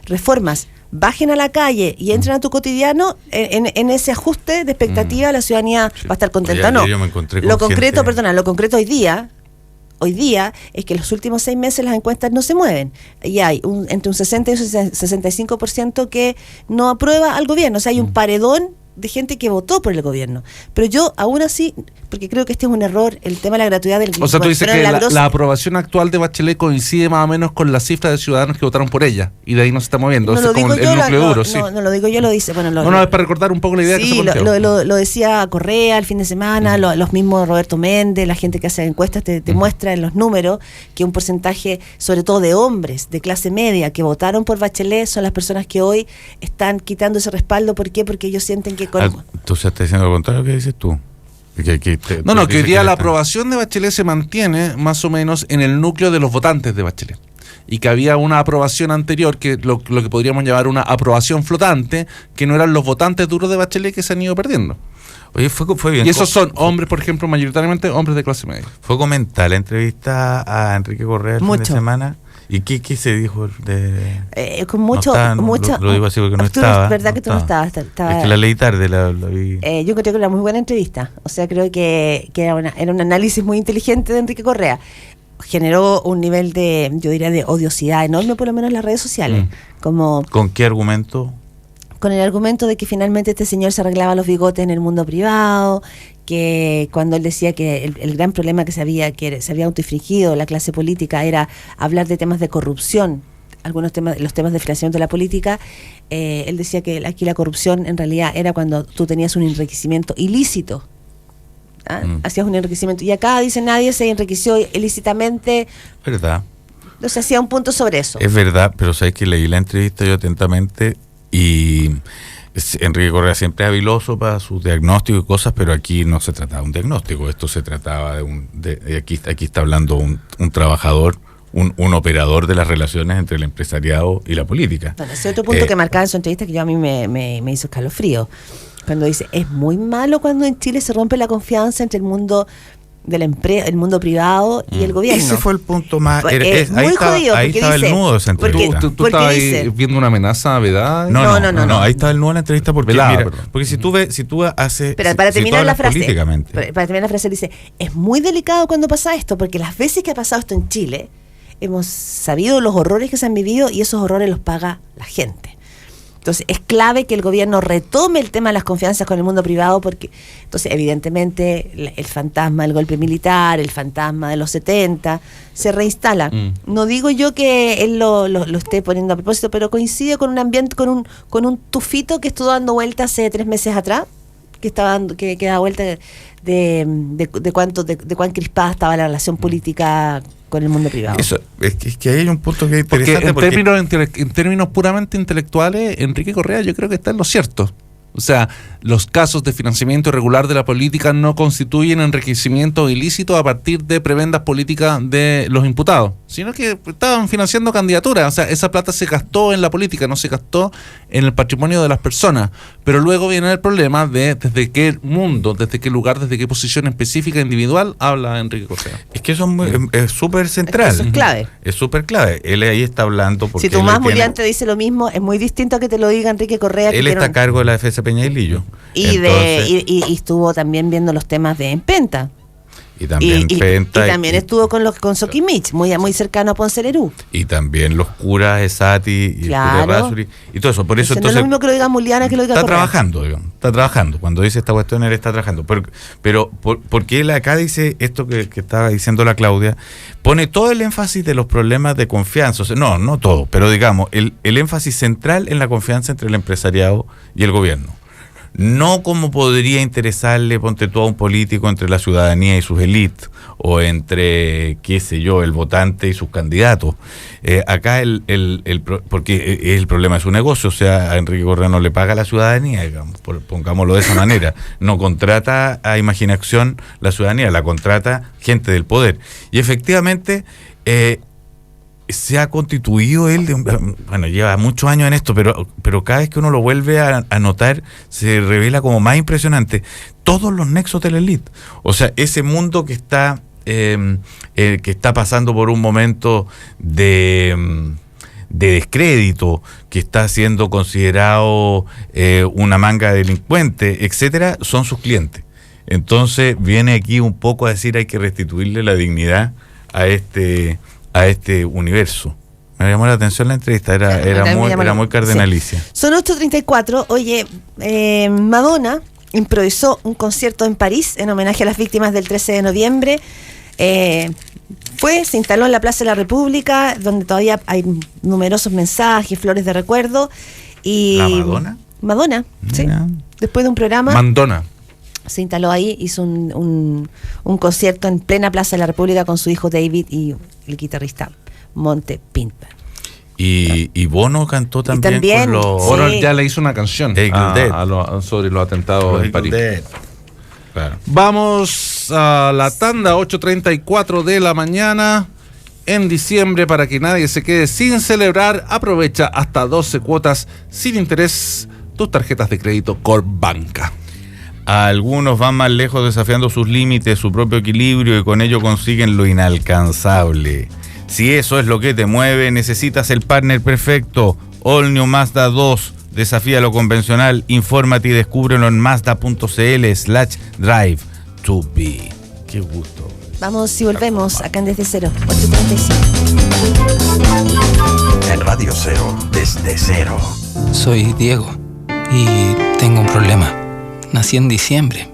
reformas bajen a la calle y entren a tu cotidiano, en ese ajuste de expectativa la ciudadanía va a estar contenta. Oye, No, yo me encontré con lo concreto, gente- lo concreto hoy día es que los últimos 6 meses las encuestas no se mueven y hay entre un 60 y un 65% que no aprueba al gobierno. O sea, hay un paredón de gente que votó por el gobierno. Pero yo aún así, porque creo que este es un error, el tema de la gratuidad del... O sea, tú dices pero que la aprobación actual de Bachelet coincide más o menos con la cifra de ciudadanos que votaron por ella y de ahí no se está moviendo. No Ese lo es como digo el yo, núcleo duro, sí. no lo digo yo, lo dice... Bueno, No, es para recordar un poco la idea que se sí, planteó. lo decía Correa el fin de semana, los mismos Roberto Méndez, la gente que hace encuestas te muestra en los números que un porcentaje, sobre todo de hombres de clase media que votaron por Bachelet, son las personas que hoy están quitando ese respaldo. ¿Por qué? Porque ellos sienten que... Tú estás diciendo lo contrario que dices tú. Que hoy día la aprobación de Bachelet se mantiene más o menos en el núcleo de los votantes de Bachelet. Y que había una aprobación anterior, que lo que podríamos llamar una aprobación flotante, que no eran los votantes duros de Bachelet que se han ido perdiendo. Oye, fue bien. Y esos son hombres, por ejemplo, mayoritariamente hombres de clase media. Fue comentar la entrevista a Enrique Correa el fin de semana. ¿Y qué se dijo? Con mucho... Lo digo así porque no Arturo, estaba. Es verdad que tú no estabas. Es que la leí tarde, la vi. Yo creo que era una muy buena entrevista. O sea, creo que era un análisis muy inteligente de Enrique Correa. Generó un nivel de, yo diría, de odiosidad enorme, por lo menos en las redes sociales. Como ¿Con qué argumento? con el argumento de que finalmente este señor se arreglaba los bigotes en el mundo privado, que cuando él decía que el gran problema que se había autoinfligido la clase política era hablar de temas de corrupción, algunos temas, los temas de financiamiento de la política, él decía que aquí la corrupción en realidad era cuando tú tenías un enriquecimiento ilícito. Hacías un enriquecimiento, y acá dice nadie se enriqueció ilícitamente. ¿Verdad? Entonces hacía un punto sobre eso. Es verdad, pero sabes que leí la entrevista yo atentamente y Enrique Correa siempre es habiloso para sus diagnósticos y cosas, pero aquí no se trataba de un diagnóstico, esto se trataba de aquí está hablando un trabajador, un operador de las relaciones entre el empresariado y la política. Bueno, ese otro punto que marcaba en su entrevista que a mí me hizo escalofrío, cuando dice, es muy malo cuando en Chile se rompe la confianza entre el mundo de la empresa, el mundo privado y el gobierno. Ese fue el punto más... Es muy jodido, ahí estaba dice, el nudo de esa entrevista. ¿Tú estabas ahí viendo una amenaza vedada? No, ahí estaba el nudo de la entrevista porque, velada, mira, porque si tú haces... Pero para terminar la frase, políticamente. para terminar la frase dice, es muy delicado cuando pasa esto, porque las veces que ha pasado esto en Chile, hemos sabido los horrores que se han vivido y esos horrores los paga la gente. Entonces es clave que el gobierno retome el tema de las confianzas con el mundo privado, porque entonces evidentemente el fantasma del golpe militar, el fantasma de los 70 se reinstala. No digo yo que él lo esté poniendo a propósito, pero coincide con un ambiente, con un tufito que estuvo dando vuelta hace 3 meses atrás, que daba vuelta de cuán crispada estaba la relación política con el mundo privado. Eso, es que ahí hay un punto que es interesante. En términos puramente intelectuales, Enrique Correa yo creo que está en lo cierto. O sea, los casos de financiamiento irregular de la política no constituyen enriquecimiento ilícito a partir de prebendas políticas de los imputados, sino que estaban financiando candidaturas. O sea, esa plata se gastó en la política, no se gastó en el patrimonio de las personas. Pero luego viene el problema de desde qué mundo, desde qué lugar, desde qué posición específica individual habla Enrique Correa. Es que eso es súper central. Eso es clave. Es súper clave. Él ahí está hablando porque... Si Tomás Mulián te dice lo mismo, es muy distinto a que te lo diga Enrique Correa. Él está a cargo de la defensa Peñailillo. Y estuvo también viendo los temas de Empenta. Y también Penta. Y también estuvo con Soquimich, muy cercano a Ponce Lerú. Y también los curas Esati y Rasuri y todo eso. Por eso entonces no es lo mismo que lo diga Muliana que lo diga está Correa. trabajando, digamos. Está trabajando. Cuando dice esta cuestión, él está trabajando. Pero porque él acá dice esto que estaba diciendo la Claudia, pone todo el énfasis de los problemas de confianza. O sea, no todo, pero digamos, el énfasis central en la confianza entre el empresariado y el gobierno. No como podría interesarle, ponte tú, a un político entre la ciudadanía y sus élites, o entre, qué sé yo, el votante y sus candidatos. Acá porque el problema es su negocio, o sea, a Enrique Correa no le paga a la ciudadanía, digamos, pongámoslo de esa manera. No contrata a imaginación la ciudadanía, la contrata gente del poder. Y efectivamente... se ha constituido él, lleva muchos años en esto, pero cada vez que uno lo vuelve a notar, se revela como más impresionante todos los nexos de la élite. O sea, ese mundo que está pasando por un momento de descrédito, que está siendo considerado una manga de delincuentes, etcétera, son sus clientes. Entonces viene aquí un poco a decir hay que restituirle la dignidad a este universo. Me llamó la atención la entrevista, era muy cardenalicia. Sí. Son 8:34. Oye, Madonna improvisó un concierto en París en homenaje a las víctimas del 13 de noviembre. Se instaló en la Plaza de la República, donde todavía hay numerosos mensajes, flores de recuerdo. Y ¿La Madonna? Madonna, sí. Después de un programa... Mandona. Se instaló ahí, hizo un concierto en plena Plaza de la República con su hijo David y el guitarrista Monte Pinter. Y Bono cantó también con los... Sí. Bono ya le hizo una canción sobre los atentados en París. Claro. Vamos a la tanda, 8:34 de la mañana. En diciembre, para que nadie se quede sin celebrar, aprovecha hasta 12 cuotas sin interés tus tarjetas de crédito Corbanca. Algunos van más lejos desafiando sus límites, su propio equilibrio, y con ello consiguen lo inalcanzable. Si eso es lo que te mueve, necesitas el partner perfecto. All New Mazda 2. Desafía lo convencional. Infórmate y descúbrelo en mazda.cl/drive to be. Qué gusto. Vamos y volvemos acá en Desde Cero, 8:35. En Radio Cero, Desde Cero. Soy Diego y tengo un problema. Nací en diciembre.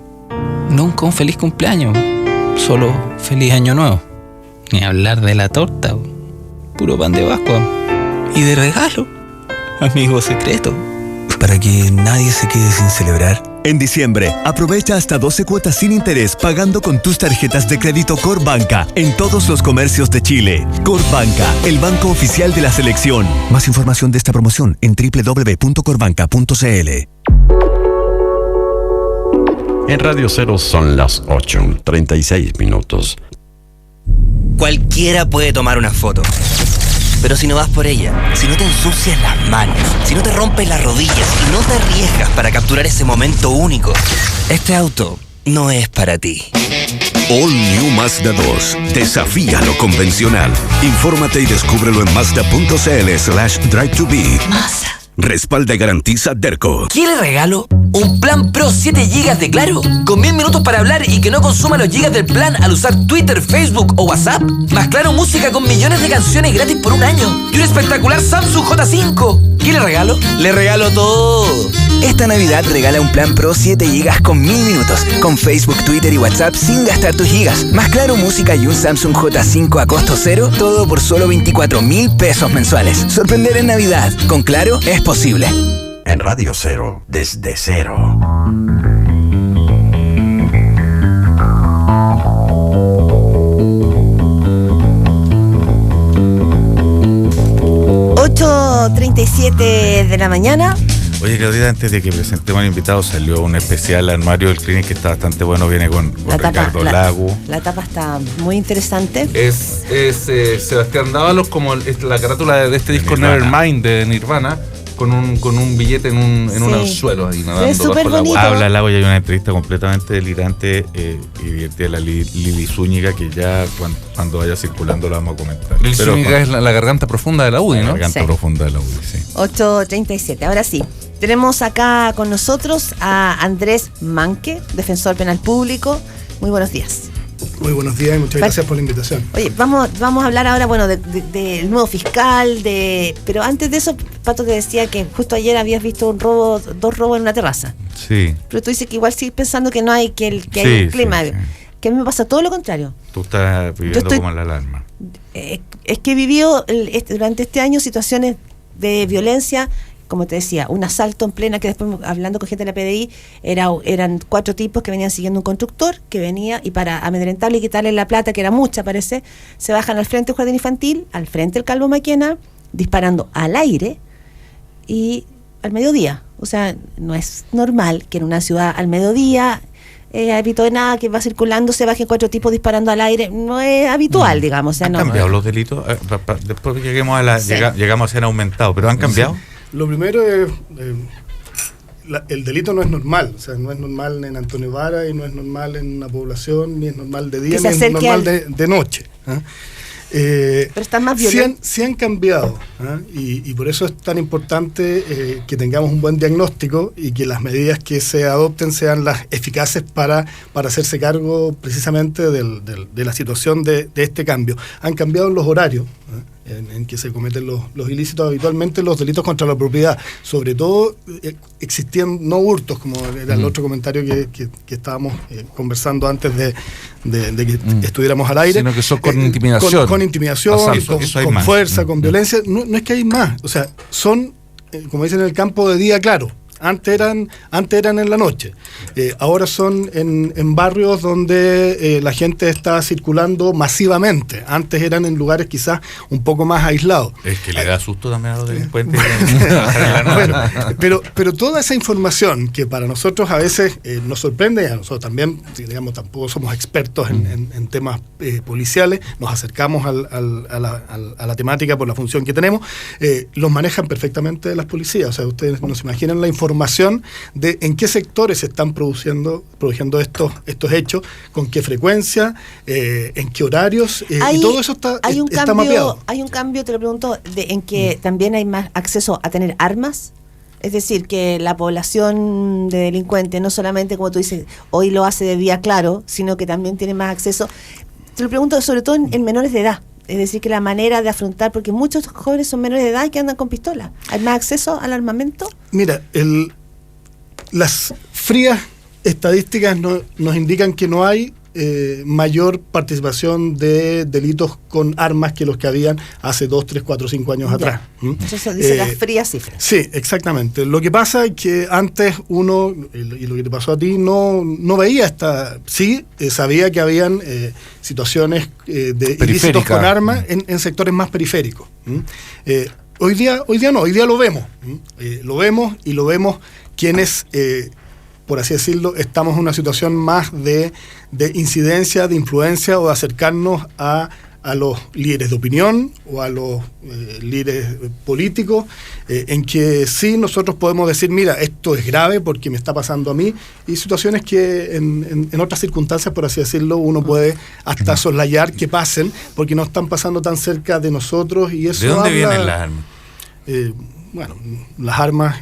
Nunca un feliz cumpleaños, solo feliz año nuevo. Ni hablar de la torta, puro pan de Pascua. Y de regalo, amigo secreto. Para que nadie se quede sin celebrar. En diciembre, aprovecha hasta 12 cuotas sin interés pagando con tus tarjetas de crédito Corbanca en todos los comercios de Chile. Corbanca, el banco oficial de la selección. Más información de esta promoción en www.corbanca.cl. En Radio Cero son las 8:36. Cualquiera puede tomar una foto, pero si no vas por ella, si no te ensucias las manos, si no te rompes las rodillas y no te arriesgas para capturar ese momento único, este auto no es para ti. All New Mazda 2. Desafía lo convencional. Infórmate y descúbrelo en Mazda.cl/Drive2Be. Mazda. Respalda y garantiza Derco. ¿Quiere regalo? ¿Un plan Pro 7 GB de Claro? Con 1000 minutos para hablar y que no consuma los gigas del plan al usar Twitter, Facebook o WhatsApp. Más Claro Música con millones de canciones gratis por un año. Y un espectacular Samsung J5. ¿Qué le regalo? Le regalo todo. Esta Navidad regala un plan Pro 7 GB con 1000 minutos. Con Facebook, Twitter y WhatsApp sin gastar tus gigas. Más Claro Música y un Samsung J5 a costo cero. Todo por solo 24.000 pesos mensuales. Sorprender en Navidad. Con Claro es posible. En Radio Cero, desde cero. ...8:37 de la mañana. Oye, Claudita, antes de que presentemos al invitado, salió un especial al Mario del Clinic que está bastante bueno, viene con Ricardo Lago. La tapa está muy interesante. Es Sebastián Dávalos como la carátula de este disco Nirvana. Nevermind de Nirvana, con un billete en un anzuelo ahí nadando Es súper bajo el agua. bonito. Habla Lago y hay una entrevista completamente delirante y divertida de la Lili Zúñiga que ya cuando vaya circulando la vamos a comentar. Lili Zúñiga es la garganta profunda de la UDI, La ¿no? garganta Sí. profunda de la UDI, sí. 8:37. Ahora sí. Tenemos acá con nosotros a Andrés Manque, defensor penal público. Muy buenos días. Muy buenos días y muchas gracias por la invitación. Oye, vamos a hablar ahora, bueno, del nuevo fiscal, pero antes de eso, Pato te decía que justo ayer habías visto dos robos en una terraza. Sí. Pero tú dices que igual sigues pensando que no hay, que hay Sí, un clima. sí, sí. Que a mí me pasa todo lo contrario. Tú estás viviendo estoy- como en la alarma. Es que he vivido durante este año situaciones de violencia, como te decía, un asalto en plena, que después hablando con gente de la PDI, eran 4 tipos que venían siguiendo un constructor que venía y para amedrentarle y quitarle la plata, que era mucha parece, se bajan al frente del jardín infantil, al frente del Calvo Maquena, disparando al aire y al mediodía. O sea, no es normal que en una ciudad al mediodía habitual de nada que va circulando se bajen 4 tipos disparando al aire, no es habitual, digamos. O sea, ¿Han no. cambiado los delitos? Después lleguemos Sí. llegamos a ser aumentados, pero ¿han cambiado? Lo primero es, el delito no es normal, o sea, no es normal en Antonio Vara y no es normal en una población, ni es normal de día, Que se ni es acerque normal de noche. ¿Ah? Pero están más violentos. Sí han cambiado, ¿ah? Y por eso es tan importante que tengamos un buen diagnóstico y que las medidas que se adopten sean las eficaces para hacerse cargo precisamente de la situación de este cambio. Han cambiado los horarios, ¿ah? en que se cometen los ilícitos habitualmente, los delitos contra la propiedad, sobre todo existían no hurtos, como era el otro comentario que estábamos conversando antes de que estuviéramos al aire, sino que son con intimidación. Con intimidación, Asalto, con eso hay más. fuerza, con violencia. No es que hay más, o sea, son, como dicen en el campo, de día claro. Antes eran en la noche, ahora son en barrios donde la gente está circulando masivamente. Antes eran en lugares quizás un poco más aislados. Es que le da susto también a los delincuentes. Bueno, pero toda esa información que para nosotros a veces nos sorprende, y a nosotros también, digamos, tampoco somos expertos en temas policiales, nos acercamos a la temática por la función que tenemos, los manejan perfectamente las policías. O sea, ustedes no se imaginan la información de en qué sectores se están produciendo estos hechos, con qué frecuencia, en qué horarios, y todo eso está mapeado. Hay un cambio, te lo pregunto, en que también hay más acceso a tener armas. Es decir, que la población de delincuentes, no solamente, como tú dices, hoy lo hace de día claro, sino que también tiene más acceso. Te lo pregunto sobre todo en menores de edad. Es decir, que la manera de afrontar, porque muchos jóvenes son menores de edad y que andan con pistola. ¿Hay más acceso al armamento? Mira, las frías estadísticas nos indican que no hay mayor participación de delitos con armas que los que habían hace 2, 3, 4, 5 años atrás. Eso dice las frías cifras. Sí, exactamente. Lo que pasa es que antes uno, y lo que te pasó a ti, no veía sí, sabía que habían situaciones de ilícitos con armas en sectores más periféricos. Hoy día no, hoy día lo vemos. Lo vemos quienes, por así decirlo, estamos en una situación más de incidencia, de influencia o de acercarnos a a los líderes de opinión o a los líderes políticos, en que sí nosotros podemos decir, mira, esto es grave porque me está pasando a mí, y situaciones que en otras circunstancias, por así decirlo, uno puede hasta soslayar que pasen porque no están pasando tan cerca de nosotros. Y eso ¿De dónde vienen las armas? Bueno, las armas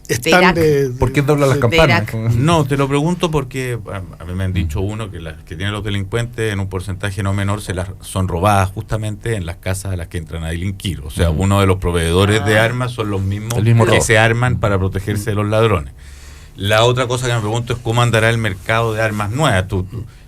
están ¿Por qué doblan las campanas? No, te lo pregunto porque a mí me han dicho que las que tienen los delincuentes en un porcentaje no menor son robadas justamente en las casas a las que entran a delinquir. O sea, uno de los proveedores de armas son los mismos que se arman para protegerse de los ladrones. La otra cosa que me pregunto es cómo andará el mercado de armas nuevas.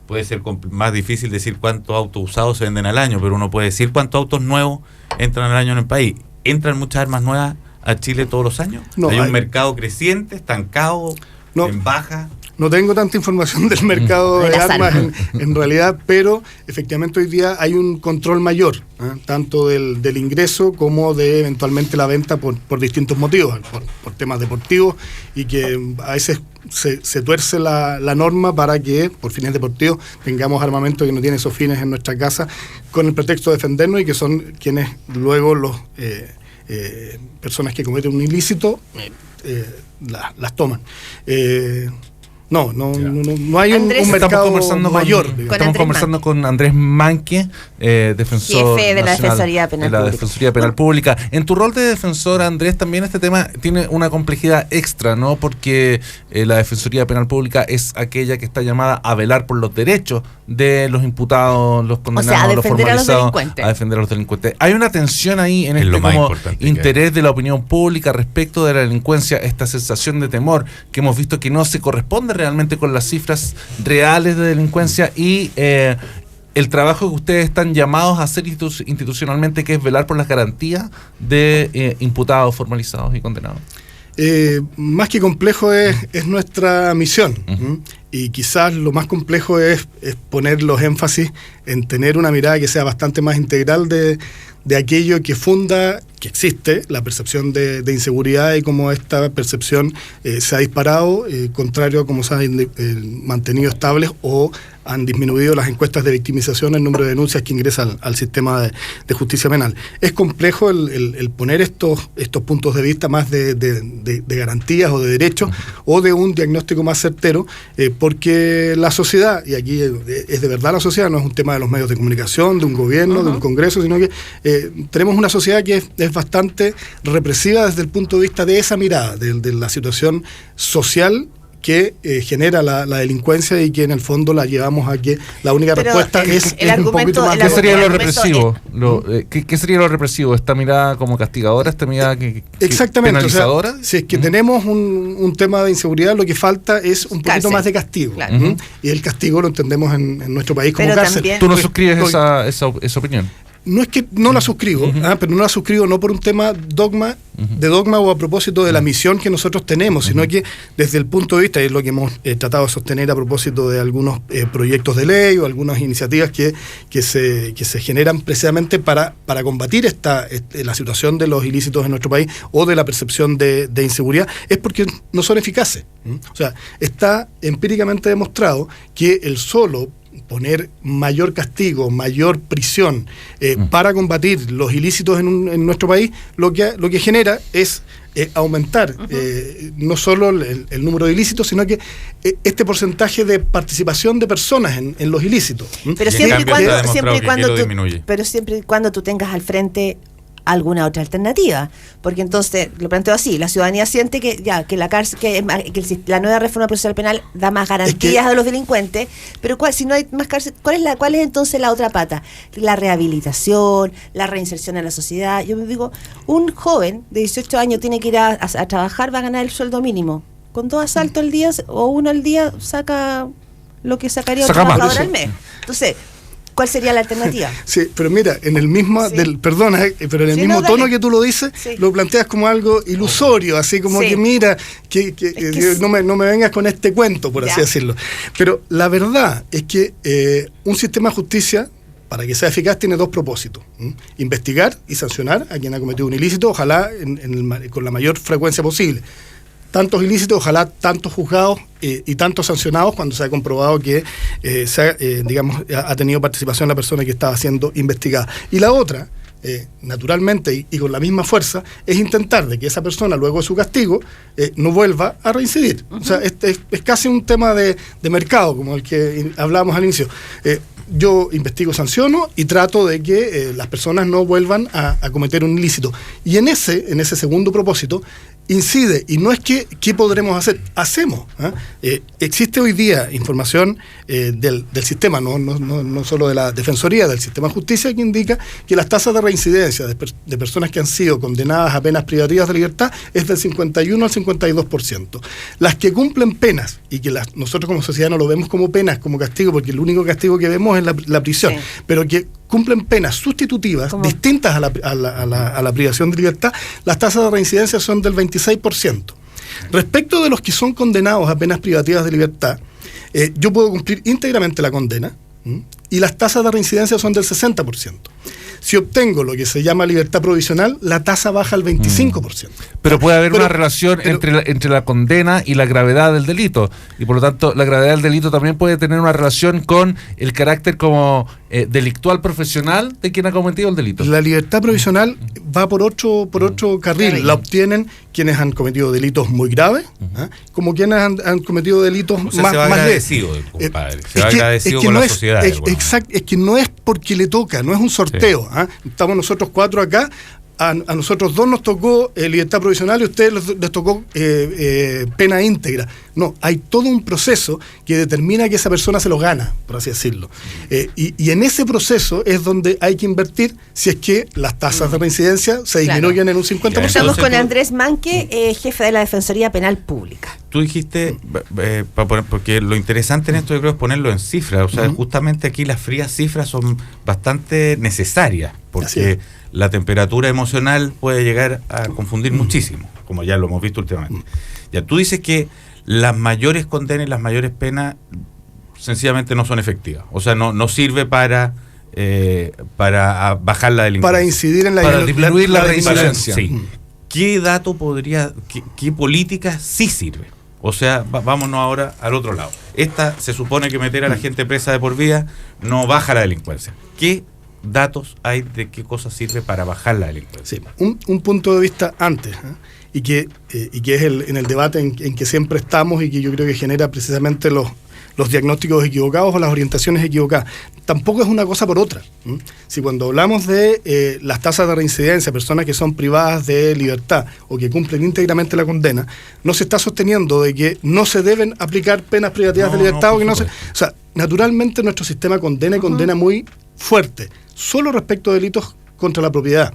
Puede ser más difícil decir cuántos autos usados se venden al año, pero uno puede decir cuántos autos nuevos entran al año en el país. ¿Entran muchas armas nuevas a Chile todos los años? No, ¿Hay un mercado creciente, estancado, en baja? No tengo tanta información del mercado de armas en realidad, pero efectivamente hoy día hay un control mayor, tanto del ingreso como de eventualmente la venta por distintos motivos, por temas deportivos, y que a veces se tuerce la norma para que por fines deportivos tengamos armamento que no tiene esos fines en nuestra casa, con el pretexto de defendernos, y que son quienes luego los personas que cometen un ilícito las toman. No hay un mercado mayor. Estamos conversando con Andrés Manque, defensor jefe de la Defensoría Penal de la Defensoría Penal Pública. En tu rol de defensor, Andrés, también este tema tiene una complejidad extra, ¿no? Porque la Defensoría Penal Pública es aquella que está llamada a velar por los derechos de los imputados, los condenados, los formalizados, a defender a los delincuentes. Hay una tensión ahí en este como interés de la opinión pública respecto de la delincuencia, esta sensación de temor que hemos visto que no se corresponde realmente con las cifras reales de delincuencia, y el trabajo que ustedes están llamados a hacer institucionalmente, que es velar por las garantías de imputados, formalizados y condenados. Más que complejo es nuestra misión. Y quizás lo más complejo es poner los énfasis en tener una mirada que sea bastante más integral de aquello que funda, que existe, la percepción de inseguridad, y cómo esta percepción se ha disparado, contrario a cómo se han mantenido estables o han disminuido las encuestas de victimización, el número de denuncias que ingresan al sistema de justicia penal. Es complejo el poner estos puntos de vista más de garantías o de derechos, o de un diagnóstico más certero, porque la sociedad, y aquí es de verdad la sociedad, no es un tema de los medios de comunicación, de un gobierno, de un congreso, sino que tenemos una sociedad que es bastante represiva desde el punto de vista de esa mirada, de la situación social que genera la delincuencia, y que en el fondo la llevamos a que la única respuesta es un poquito más... ¿Qué sería lo represivo? ¿Qué sería lo represivo? ¿Esta mirada como castigadora? ¿Esta mirada exactamente, penalizadora? O sea, si es que tenemos un tema de inseguridad, lo que falta es un poquito más de castigo. Claro. Y el castigo lo entendemos en nuestro país como cárcel. ¿Tú no suscribes esa opinión? No es que no la suscribo, pero no la suscribo no por un tema de dogma o a propósito de la misión que nosotros tenemos, sino que desde el punto de vista, y es lo que hemos tratado de sostener a propósito de algunos proyectos de ley o algunas iniciativas que se generan precisamente para combatir la situación de los ilícitos en nuestro país, o de la percepción de inseguridad, es porque no son eficaces. O sea, está empíricamente demostrado que el solo poner mayor castigo, mayor prisión para combatir los ilícitos en nuestro país, lo que genera es aumentar no solo el número de ilícitos, sino que este porcentaje de participación de personas en los ilícitos. Pero siempre y cuando tú tengas al frente alguna otra alternativa, porque entonces lo planteo así: la ciudadanía siente que la cárcel, que la nueva reforma procesal penal da más garantías a los delincuentes, pero si no hay más cárcel, ¿cuál es entonces la otra pata? La rehabilitación, la reinserción en la sociedad. Yo me digo, un joven de 18 años tiene que ir a trabajar, va a ganar el sueldo mínimo, con 2 asaltos al día o 1 al día saca lo que sacaría un trabajador al mes. Entonces, ¿cuál sería la alternativa? Sí, pero mira, en el mismo, pero en el mismo tono que tú lo dices, lo planteas como algo ilusorio, así como que mira, que no me vengas con este cuento, por así decirlo. Pero la verdad es que un sistema de justicia, para que sea eficaz, tiene 2 propósitos: investigar y sancionar a quien ha cometido un ilícito, ojalá con la mayor frecuencia posible. tantos ilícitos, ojalá tantos juzgados y tantos sancionados cuando se ha comprobado que ha tenido participación la persona que estaba siendo investigada. Y la otra, naturalmente y con la misma fuerza, es intentar de que esa persona luego de su castigo no vuelva a reincidir. O sea, es casi un tema de mercado, como el que hablábamos al inicio. Yo investigo, sanciono y trato de que las personas no vuelvan a cometer un ilícito. Y en ese segundo propósito incide, y no es que ¿qué podremos hacer? Hacemos. Existe hoy día información del sistema, no solo de la Defensoría, del sistema de justicia, que indica que las tasas de reincidencia de personas que han sido condenadas a penas privativas de libertad es del 51 al 52%. Las que cumplen penas, y que nosotros como sociedad no lo vemos como penas, como castigo, porque el único castigo que vemos es la prisión, sí, pero que cumplen penas sustitutivas distintas a la privación de libertad, las tasas de reincidencia son del 26%. Respecto de los que son condenados a penas privativas de libertad, yo puedo cumplir íntegramente la condena, y las tasas de reincidencia son del 60%. Si obtengo lo que se llama libertad provisional, la tasa baja al 25%. Pero puede haber una relación entre la condena y la gravedad del delito. Y por lo tanto, la gravedad del delito también puede tener una relación con el carácter como delictual profesional de quien ha cometido el delito. La libertad provisional va por otro carril. La obtienen quienes han cometido delitos muy graves, como quienes han cometido delitos más leves. Se va agradecido, compadre. Se va agradecido con la sociedad. Exacto, es que no es porque le toca, no es un sorteo. Sí. Estamos nosotros 4 acá, a nosotros 2 nos tocó libertad provisional y a ustedes les tocó pena íntegra. No, hay todo un proceso que determina que esa persona se lo gana, por así decirlo. Y en ese proceso es donde hay que invertir si es que las tasas de reincidencia se disminuyen en un 50%. Estamos con Andrés Manque, jefe de la Defensoría Penal Pública. Tú dijiste, porque lo interesante en esto yo creo es ponerlo en cifras, o sea, justamente aquí las frías cifras son bastante necesarias, porque la temperatura emocional puede llegar a confundir muchísimo, como ya lo hemos visto últimamente. Ya tú dices que las mayores condenas y las mayores penas sencillamente no son efectivas, o sea, no sirve para bajar la delincuencia. Para incidir en para disminuir la reincidencia. Sí. ¿Qué dato qué política sí sirve? O sea, vámonos ahora al otro lado. Esta se supone que meter a la gente presa de por vida no baja la delincuencia. ¿Qué datos hay de qué cosa sirve para bajar la delincuencia? Sí, un punto de vista antes, y que es en el debate en que siempre estamos y que yo creo que genera precisamente los diagnósticos equivocados o las orientaciones equivocadas. Tampoco es una cosa por otra. Si cuando hablamos de las tasas de reincidencia, personas que son privadas de libertad o que cumplen íntegramente la condena, no se está sosteniendo de que no se deben aplicar penas privativas de libertad, o que no se... O sea, naturalmente nuestro sistema condena y condena muy fuerte, solo respecto a delitos contra la propiedad.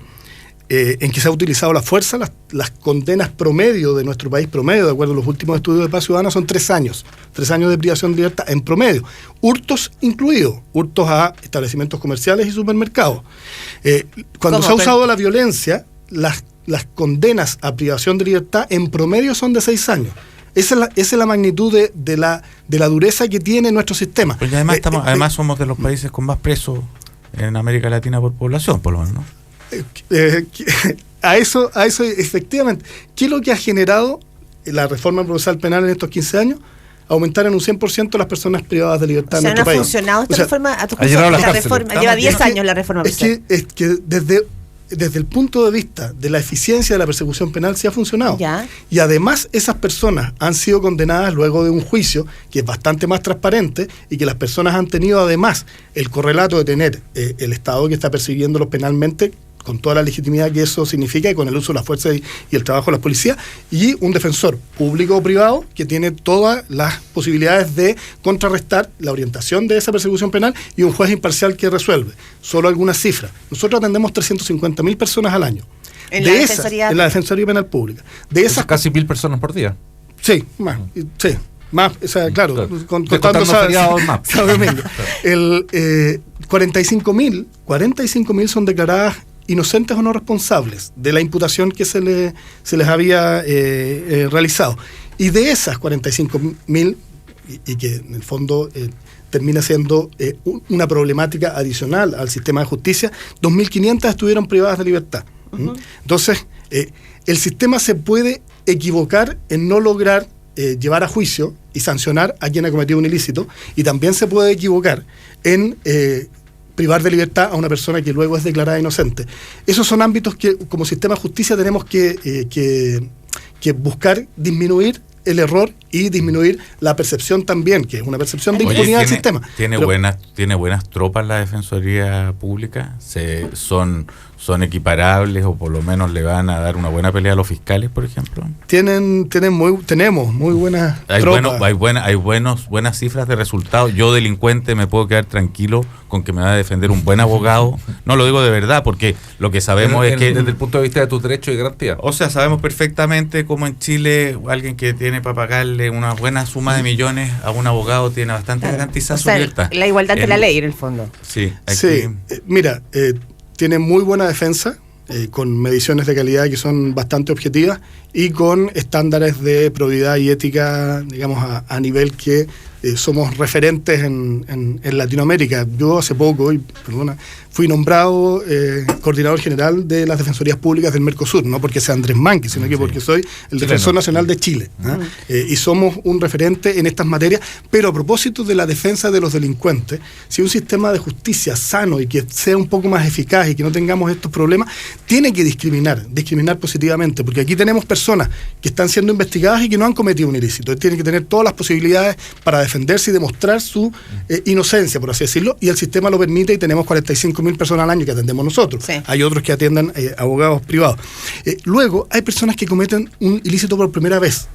En que se ha utilizado la fuerza, las condenas promedio de nuestro país, promedio, de acuerdo a los últimos estudios de paz ciudadana, son 3 años. 3 años de privación de libertad en promedio. Hurtos incluidos, hurtos a establecimientos comerciales y supermercados. Cuando se ha usado la violencia, las condenas a privación de libertad en promedio son de 6 años. Esa es la magnitud de la dureza que tiene nuestro sistema. Pero además somos de los países con más presos en América Latina por población, por lo menos, ¿no? A eso efectivamente. ¿Qué es lo que ha generado la reforma procesal penal en estos 15 años? Aumentar en un 100% las personas privadas de libertad en nuestro país. ¿No ha funcionado esta reforma? reforma lleva 10 años la reforma procesal. Es que desde el punto de vista de la eficiencia de la persecución penal sí ha funcionado. Ya. Y además esas personas han sido condenadas luego de un juicio que es bastante más transparente y que las personas han tenido además el correlato de tener el Estado que está persiguiéndolos penalmente con toda la legitimidad que eso significa y con el uso de la fuerza y el trabajo de la policía, y un defensor público o privado que tiene todas las posibilidades de contrarrestar la orientación de esa persecución penal, y un juez imparcial que resuelve. Solo algunas cifras. Nosotros atendemos 350.000 personas al año. En la Defensoría Penal Pública. De esas casi 1.000 personas por día. Sí, más. Sí. Más, o sea, claro, contando feriados más. 45.000 son declaradas inocentes o no responsables de la imputación que se les había realizado. Y de esas 45.000, y que en el fondo termina siendo una problemática adicional al sistema de justicia, 2.500 estuvieron privadas de libertad. Entonces, el sistema se puede equivocar en no lograr llevar a juicio y sancionar a quien ha cometido un ilícito, y también se puede equivocar en privar de libertad a una persona que luego es declarada inocente. Esos son ámbitos que como sistema de justicia tenemos que buscar disminuir el error y disminuir la percepción también, que es una percepción de impunidad del sistema. Tiene buenas tropas la Defensoría Pública, son equiparables, o por lo menos le van a dar una buena pelea a los fiscales, por ejemplo. Tenemos muy buenas tropas. Hay buenas cifras de resultados. Yo, delincuente, me puedo quedar tranquilo con que me va a defender un buen abogado. No lo digo de verdad, porque lo que sabemos es que desde el punto de vista de tus derechos y garantías. O sea, sabemos perfectamente cómo en Chile alguien que tiene para pagarle una buena suma de millones a un abogado tiene bastante garantizada su libertad. La igualdad de la ley, en el fondo. Sí. Mira, tiene muy buena defensa, con mediciones de calidad que son bastante objetivas y con estándares de probidad y ética, digamos, a nivel que somos referentes en Latinoamérica. Yo hace poco, fui nombrado coordinador general de las Defensorías Públicas del Mercosur, no porque sea Andrés Manqui, sino que porque soy el Defensor Nacional de Chile. Y somos un referente en estas materias. Pero a propósito de la defensa de los delincuentes, si un sistema de justicia sano y que sea un poco más eficaz y que no tengamos estos problemas, tiene que discriminar positivamente, porque aquí tenemos personas que están siendo investigadas y que no han cometido un ilícito. Tienen que tener todas las posibilidades para defenderse y demostrar su inocencia, por así decirlo, y el sistema lo permite, y tenemos 45.000 personas al año que atendemos nosotros. Sí. Hay otros que atiendan abogados privados. Luego, hay personas que cometen un ilícito por primera vez.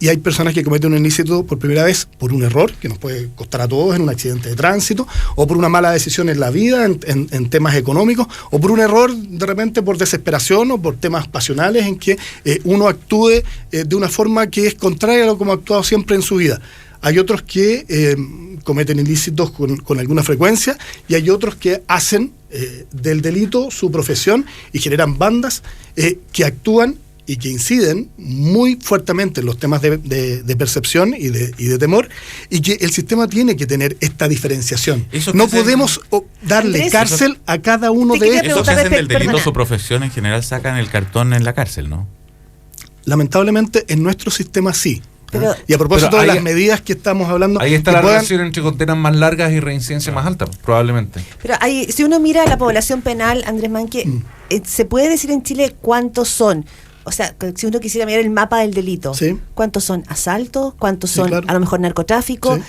Y hay personas que cometen un ilícito por primera vez por un error que nos puede costar a todos en un accidente de tránsito, o por una mala decisión en la vida, en temas económicos, o por un error de repente por desesperación o por temas pasionales en que uno actúe de una forma que es contraria a lo como ha actuado siempre en su vida. Hay otros que cometen ilícitos con alguna frecuencia, y hay otros que hacen del delito su profesión y generan bandas que actúan y que inciden muy fuertemente en los temas de percepción y de temor, y que el sistema tiene que tener esta diferenciación. No podemos darle cárcel a cada uno de ellos. Esos que hacen del delito su profesión en general sacan el cartón en la cárcel, ¿no? Lamentablemente en nuestro sistema sí. Y a propósito de las medidas que estamos hablando, ahí está la relación entre condenas más largas y reincidencia más alta, probablemente. Pero si uno mira la población penal, Andrés Manqui, ¿se puede decir en Chile cuántos son? O sea, si uno quisiera mirar el mapa del delito, ¿sí? ¿Cuántos son asaltos? ¿Cuántos son claro, a lo mejor narcotráfico?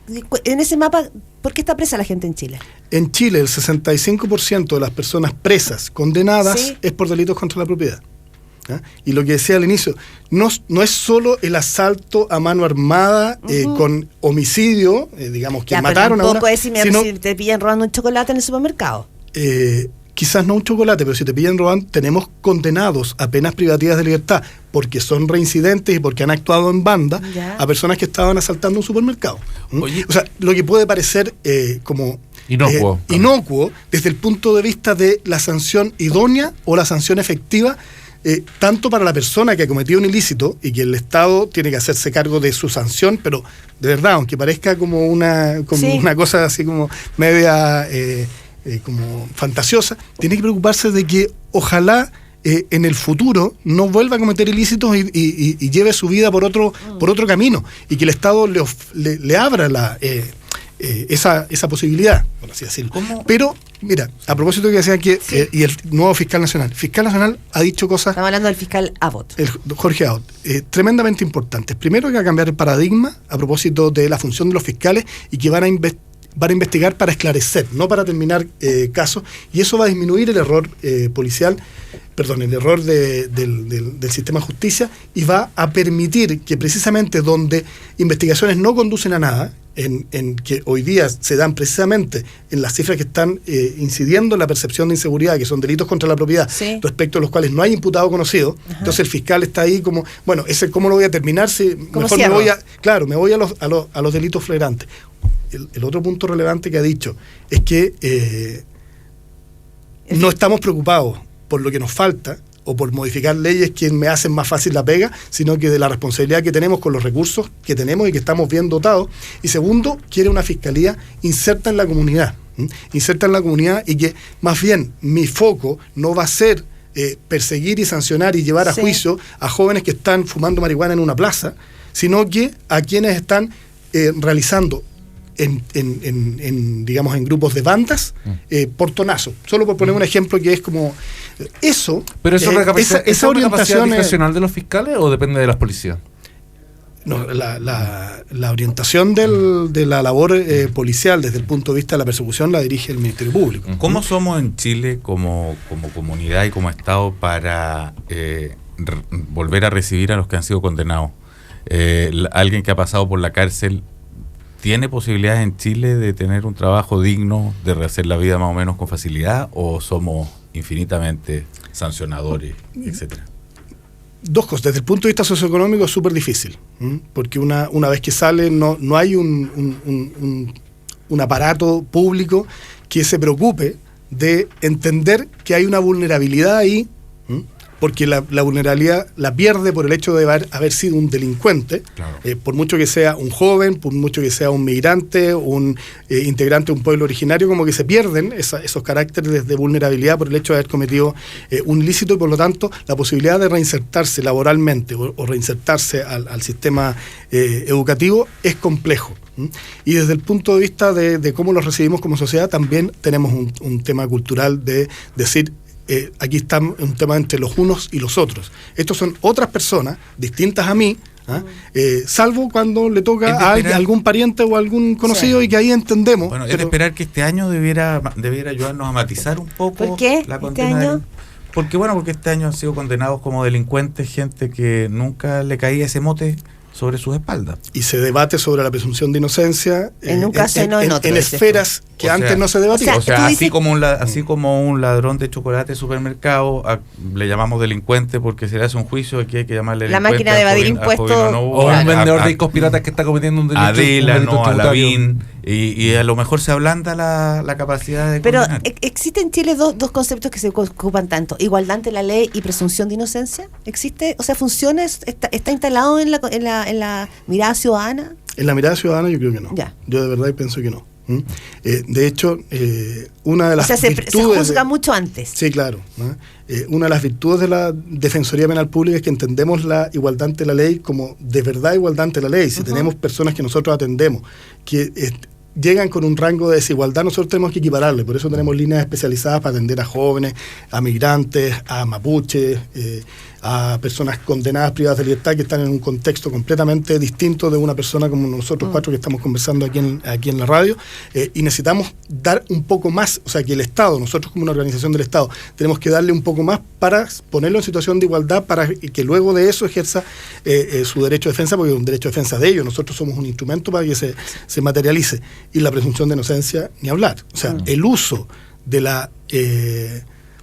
Sí. En ese mapa, ¿por qué está presa la gente en Chile? En Chile, el 65% de las personas presas, condenadas, ¿sí?, es por delitos contra la propiedad. Y lo que decía al inicio, no es solo el asalto a mano armada con homicidio, digamos, que mataron a una... Si te pillan robando un chocolate en el supermercado. Quizás no un chocolate, pero si te pillan robando, tenemos condenados a penas privativas de libertad porque son reincidentes y porque han actuado en banda a personas que estaban asaltando un supermercado. O sea, lo que puede parecer como... inocuo desde el punto de vista de la sanción idónea o la sanción efectiva, tanto para la persona que ha cometido un ilícito y que el Estado tiene que hacerse cargo de su sanción, pero de verdad, aunque parezca como una cosa así como media como fantasiosa, tiene que preocuparse de que ojalá en el futuro no vuelva a cometer ilícitos y lleve su vida por otro camino, y que el Estado le abra esa posibilidad, por así decirlo. Pero, mira, a propósito que decían que y el nuevo fiscal nacional ha dicho cosas... Estamos hablando del fiscal Abbott. Jorge Abbott, tremendamente importantes. Primero, que va a cambiar el paradigma a propósito de la función de los fiscales, y que van a investigar para esclarecer, no para terminar casos, y eso va a disminuir el error policial, el error del sistema de justicia, y va a permitir que precisamente donde investigaciones no conducen a nada, en que hoy día se dan precisamente en las cifras que están incidiendo en la percepción de inseguridad, que son delitos contra la propiedad, respecto a los cuales no hay imputado conocido. Entonces el fiscal está ahí como, bueno, ¿cómo lo voy a terminar? Si mejor me voy a los delitos flagrantes. El otro punto relevante que ha dicho es que no estamos preocupados por lo que nos falta o por modificar leyes que me hacen más fácil la pega, sino que de la responsabilidad que tenemos con los recursos que tenemos y que estamos bien dotados. Y segundo, quiere una fiscalía inserta en la comunidad, y que más bien mi foco no va a ser perseguir y sancionar y llevar a juicio a jóvenes que están fumando marihuana en una plaza, sino que a quienes están realizando digamos, en grupos de bandas, portonazos. Solo por poner un ejemplo que es como eso. Pero eso esa orientación discrecional de los fiscales o depende de las policías. No, la orientación de la labor policial desde el punto de vista de la persecución la dirige el Ministerio Público. ¿Cómo somos en Chile como comunidad y como Estado para volver a recibir a los que han sido condenados? Alguien que ha pasado por la cárcel, ¿tiene posibilidades en Chile de tener un trabajo digno, de rehacer la vida más o menos con facilidad, o somos infinitamente sancionadores, etcétera? Dos cosas. Desde el punto de vista socioeconómico es súper difícil, porque una vez que sale no hay un aparato público que se preocupe de entender que hay una vulnerabilidad ahí, porque la vulnerabilidad la pierde por el hecho de haber sido un delincuente, claro. Por mucho que sea un joven, por mucho que sea un migrante, un integrante de un pueblo originario, como que se pierden esos caracteres de vulnerabilidad por el hecho de haber cometido un ilícito, y por lo tanto la posibilidad de reinsertarse laboralmente o reinsertarse al sistema educativo es complejo. Y desde el punto de vista de cómo los recibimos como sociedad, también tenemos un tema cultural de decir, aquí está un tema entre los unos y los otros. Estos son otras personas distintas a mí, salvo cuando le toca a algún pariente o algún conocido, y que ahí entendemos. Bueno, es de esperar que este año debiera ayudarnos a matizar un poco. ¿Por qué? La condena porque este año han sido condenados como delincuentes gente que nunca le caía ese mote sobre sus espaldas. Y se debate sobre la presunción de inocencia en un caso y no en otro. En esferas que antes no se debatían. O sea, así como un ladrón de chocolate de supermercado, le llamamos delincuente porque se le hace un juicio, aquí hay que llamarle la delincuente. máquina de evadir impuestos. O un vendedor de discos piratas que está cometiendo un delito. Adela, no, a Lavín. Y a lo mejor se ablanda la capacidad de Pero condenar. ¿existen en Chile dos conceptos que se ocupan tanto? ¿Igualdad ante la ley y presunción de inocencia? ¿Existe? O sea, ¿funciona? ¿Está instalado en la mirada ciudadana? En la mirada ciudadana yo creo que no. Ya. Yo de verdad pienso que no. De hecho, una de las virtudes... se juzga mucho antes. Sí, claro. Una de las virtudes de la Defensoría Penal Pública es que entendemos la igualdad ante la ley como de verdad igualdad ante la ley. Si tenemos personas que nosotros atendemos, que llegan con un rango de desigualdad, nosotros tenemos que equipararle. Por eso tenemos líneas especializadas para atender a jóvenes, a migrantes, a mapuches, a personas condenadas, privadas de libertad, que están en un contexto completamente distinto de una persona como nosotros cuatro que estamos conversando aquí en la radio, y necesitamos dar un poco más, o sea, que el Estado, nosotros como una organización del Estado, tenemos que darle un poco más para ponerlo en situación de igualdad, para que luego de eso ejerza su derecho de defensa, porque es un derecho de defensa de ellos. Nosotros somos un instrumento para que se materialice. Y la presunción de inocencia, ni hablar. O sea, el uso de la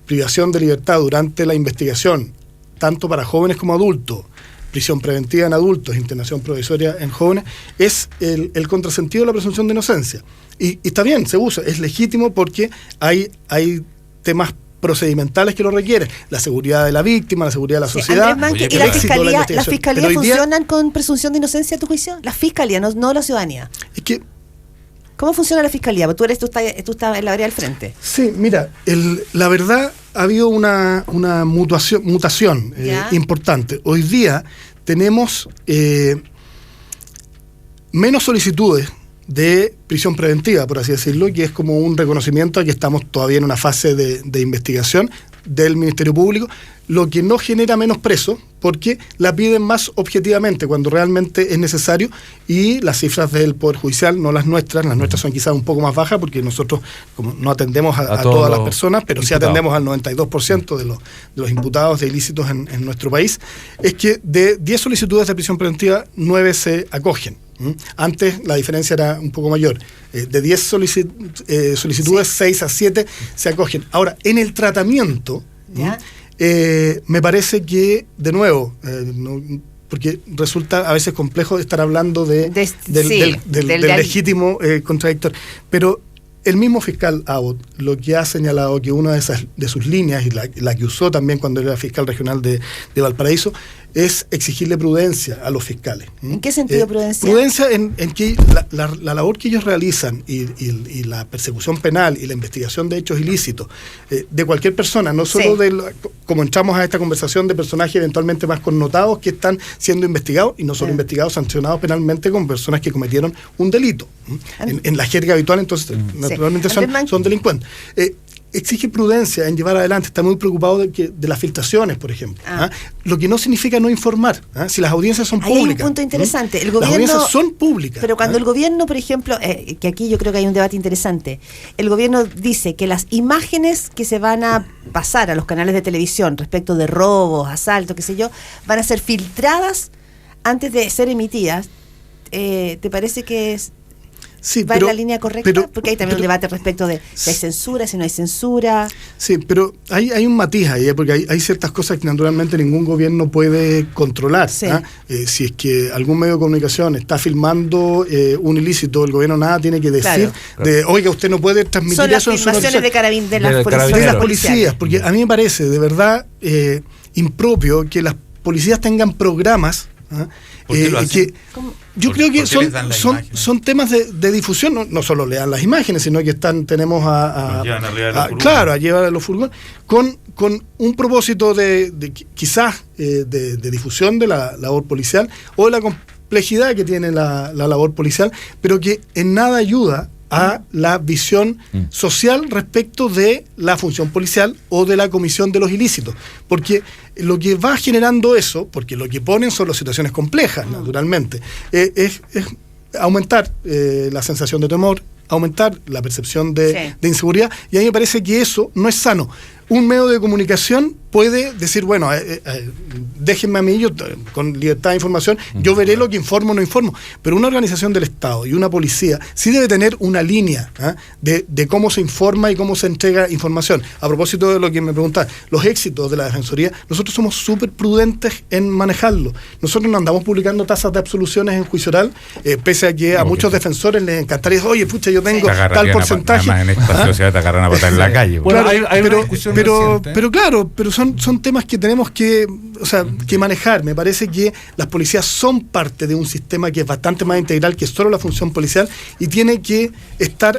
privación de libertad durante la investigación, tanto para jóvenes como adultos, prisión preventiva en adultos, internación provisoria en jóvenes, es el contrasentido de la presunción de inocencia. Y está bien, se usa, es legítimo porque hay temas procedimentales que lo requieren, la seguridad de la víctima, la seguridad de la sociedad. Andrés Manque, ¿y la fiscalía funcionan con presunción de inocencia, a tu juicio? La fiscalía, no la ciudadanía. Es que ¿cómo funciona la fiscalía? Porque tú estás en la área del frente. Sí, mira, la verdad ha habido una mutación importante. Hoy día tenemos menos solicitudes de prisión preventiva, por así decirlo, que es como un reconocimiento a que estamos todavía en una fase de investigación del Ministerio Público, lo que no genera menos presos, porque la piden más objetivamente cuando realmente es necesario, y las cifras del Poder Judicial, no las nuestras son quizás un poco más bajas, porque nosotros como no atendemos a todas las personas, pero sí atendemos al 92% de los imputados de ilícitos en nuestro país, es que de 10 solicitudes de prisión preventiva, 9 se acogen. Antes la diferencia era un poco mayor. De 10 solicitudes, 6 a 7 se acogen. Ahora, en el tratamiento, me parece que, de nuevo, porque resulta a veces complejo estar hablando del legítimo contradictor, pero el mismo fiscal Abbott lo que ha señalado que una de sus líneas, y la que usó también cuando era fiscal regional de Valparaíso, es exigirle prudencia a los fiscales. ¿En qué sentido prudencia? Prudencia en que la labor que ellos realizan y la persecución penal y la investigación de hechos ilícitos de cualquier persona, no solo como entramos a esta conversación de personajes eventualmente más connotados que están siendo investigados y no solo investigados, sancionados penalmente con personas que cometieron un delito. En la jerga habitual, entonces, naturalmente son delincuentes. Exige prudencia en llevar adelante, está muy preocupado de las filtraciones, por ejemplo. Lo que no significa no informar. Si las audiencias son públicas. Hay un punto interesante. El las gobierno, audiencias son públicas. Pero cuando el gobierno, por ejemplo, que aquí yo creo que hay un debate interesante, el gobierno dice que las imágenes que se van a pasar a los canales de televisión respecto de robos, asaltos, qué sé yo, van a ser filtradas antes de ser emitidas. ¿Te parece que va en la línea correcta? Porque hay también un debate respecto de si hay censura, si no hay censura. Sí, pero hay un matiz ahí, porque hay ciertas cosas que naturalmente ningún gobierno puede controlar. Si es que algún medio de comunicación está filmando un ilícito, el gobierno nada tiene que decir oiga, usted no puede transmitir son eso en su noticiero. De las policías, porque a mí me parece de verdad impropio que las policías tengan programas yo creo que son temas de difusión, no solo le dan las imágenes, sino que tenemos a llevar a los furgones con un propósito de quizás de difusión de la labor policial o de la complejidad que tiene la labor policial, pero que en nada ayuda a la visión social respecto de la función policial o de la comisión de los ilícitos, porque lo que va generando eso, porque lo que ponen son las situaciones complejas, naturalmente, es aumentar la sensación de temor, aumentar la percepción de inseguridad, y a mí me parece que eso no es sano. Un medio de comunicación puede decir, bueno, déjenme a mí, yo con libertad de información, yo veré lo que informo o no informo, pero una organización del Estado y una policía sí debe tener una línea de cómo se informa y cómo se entrega información. A propósito de lo que me preguntaba, los éxitos de la Defensoría, nosotros somos súper prudentes en manejarlo. Nosotros no andamos publicando tasas de absoluciones en juicio oral, pese a que a muchos defensores les encantaría decir, oye, pucha, yo tengo tal porcentaje. Además, en esta sociedad te agarran a patar en la calle. Bueno, pero claro, pero son temas que tenemos que manejar. Me parece que las policías son parte de un sistema que es bastante más integral que solo la función policial y tiene que estar,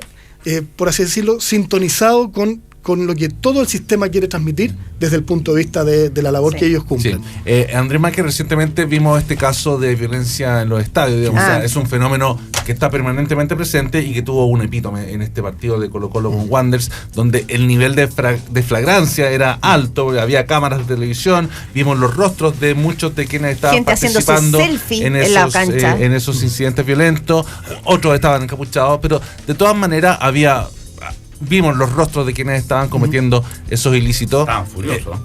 por así decirlo, sintonizado con lo que todo el sistema quiere transmitir desde el punto de vista de la labor que ellos cumplen. Andrés Márquez, recientemente vimos este caso de violencia en los estadios, digamos. O sea, es un fenómeno que está permanentemente presente y que tuvo un epítome en este partido de Colo-Colo con Wanderers, donde el nivel de flagrancia era alto, había cámaras de televisión, vimos los rostros de muchos de quienes estaban participando en esos incidentes violentos, otros estaban encapuchados, pero de todas maneras vimos los rostros de quienes estaban cometiendo esos ilícitos,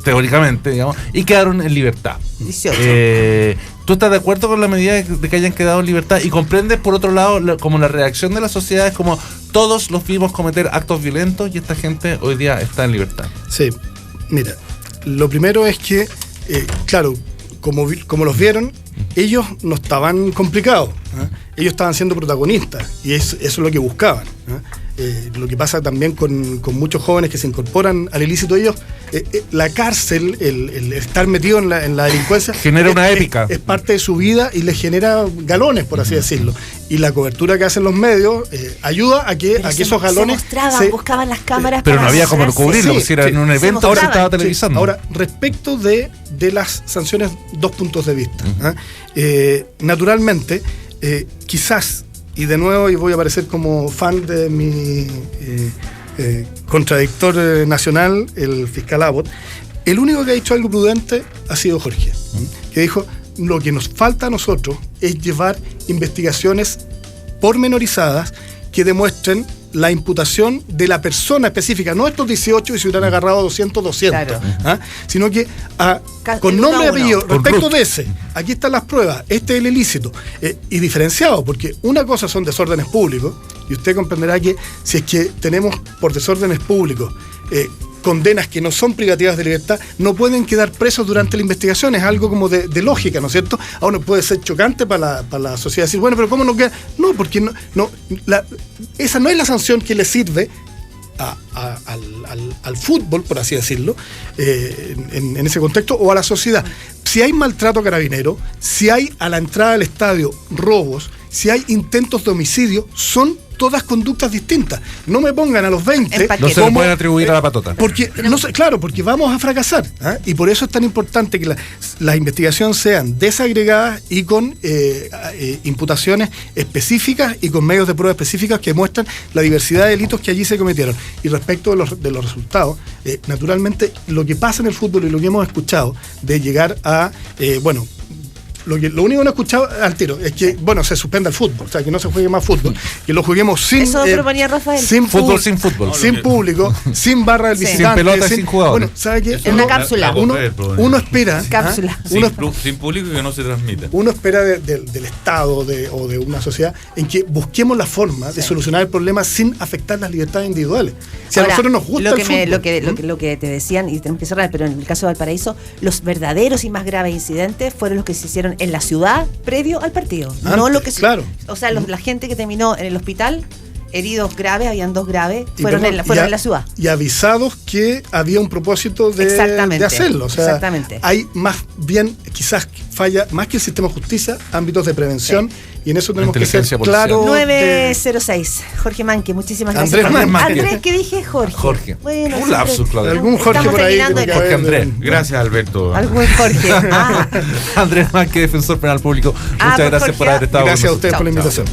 teóricamente, digamos, y quedaron en libertad. 18. ¿Tú estás de acuerdo con la medida de que hayan quedado en libertad? Y comprendes, por otro lado, como la reacción de la sociedad es como todos los vimos cometer actos violentos y esta gente hoy día está en libertad. Sí, mira, lo primero es que, claro, como los vieron, ellos no estaban complicados, ellos estaban siendo protagonistas y eso es lo que buscaban. Lo que pasa también con muchos jóvenes que se incorporan al ilícito, ellos, la cárcel, el estar metido en la delincuencia genera una épica. Es parte de su vida y les genera galones, por así decirlo. Y la cobertura que hacen los medios ayuda a que esos galones buscaban las cámaras, pero no había como cubrirlo, si era en un evento, ahora se estaba televisando. Ahora, respecto de las sanciones, dos puntos de vista. Naturalmente, quizás, y de nuevo, y voy a parecer como fan de mi contradictor nacional, el fiscal Abbott, el único que ha dicho algo prudente ha sido Jorge, que dijo, lo que nos falta a nosotros es llevar investigaciones pormenorizadas que demuestren la imputación de la persona específica, no estos 18 y se hubieran agarrado 200, claro. Sino que con nombre y apellido, respecto de ese, aquí están las pruebas, este es el ilícito, y diferenciado, porque una cosa son desórdenes públicos, y usted comprenderá que si es que tenemos por desórdenes públicos condenas que no son privativas de libertad, no pueden quedar presos durante la investigación, es algo como de lógica, ¿no es cierto? Ahora puede ser chocante para la sociedad decir, bueno, pero ¿cómo no queda? No, porque esa no es la sanción que le sirve al fútbol, por así decirlo, en ese contexto, o a la sociedad. si hay maltrato carabinero, si hay a la entrada del estadio robos, si hay intentos de homicidio, son todas conductas distintas. No me pongan a los 20 no se le pueden atribuir a la patota. Porque claro, porque vamos a fracasar, ¿eh? Y por eso es tan importante que las investigaciones sean desagregadas y con imputaciones específicas y con medios de prueba específicas que muestran la diversidad de delitos que allí se cometieron. Y respecto de los resultados, naturalmente lo que pasa en el fútbol y lo que hemos escuchado de llegar a lo único que no he escuchado al tiro es que, se suspenda el fútbol, o sea, que no se juegue más fútbol, que lo juguemos sin... Eso proponía Rafael. Sin fútbol, sin público, sin barra del visitante. Sin pelota, sin jugadores. ¿sabe qué? En una cápsula. Uno espera... Cápsula. Sin público y que no se transmita. Uno espera del Estado o de una sociedad en que busquemos la forma de solucionar el problema sin afectar las libertades individuales. Si ahora, a nosotros nos gusta el fútbol... Lo que te decían, y tenemos que cerrar, pero en el caso de Valparaíso, los verdaderos y más graves incidentes fueron los que se hicieron en la ciudad previo al partido. Antes, no lo que claro. O sea, la gente que terminó en el hospital, heridos graves, habían 2 graves, fueron en la ciudad. Y avisados que había un propósito de hacerlo. O sea, exactamente. Hay más bien, quizás falla, más que el sistema de justicia, ámbitos de prevención. Y en eso tenemos que ser claros. 906. Jorge Manque, muchísimas gracias. Andrés, ¿qué dije? Jorge. Bueno, un lapsus, Claudio. Algún Jorge por ahí. Jorge Andrés. Gracias, Alberto. Algún Jorge. Andrés Manque, defensor penal público. Muchas gracias Jorge. por haber estado con nosotros. Gracias a ustedes por la invitación.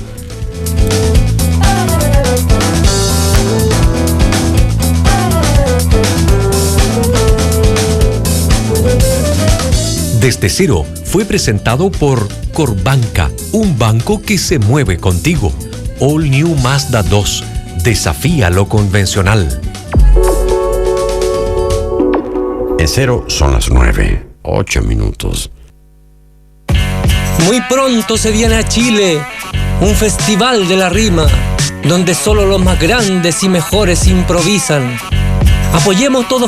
Desde Cero fue presentado por Corbanca, un banco que se mueve contigo. All New Mazda 2. Desafía lo convencional. En Cero son las 9:08. Muy pronto se viene a Chile un festival de la rima, donde solo los más grandes y mejores improvisan. Apoyemos todos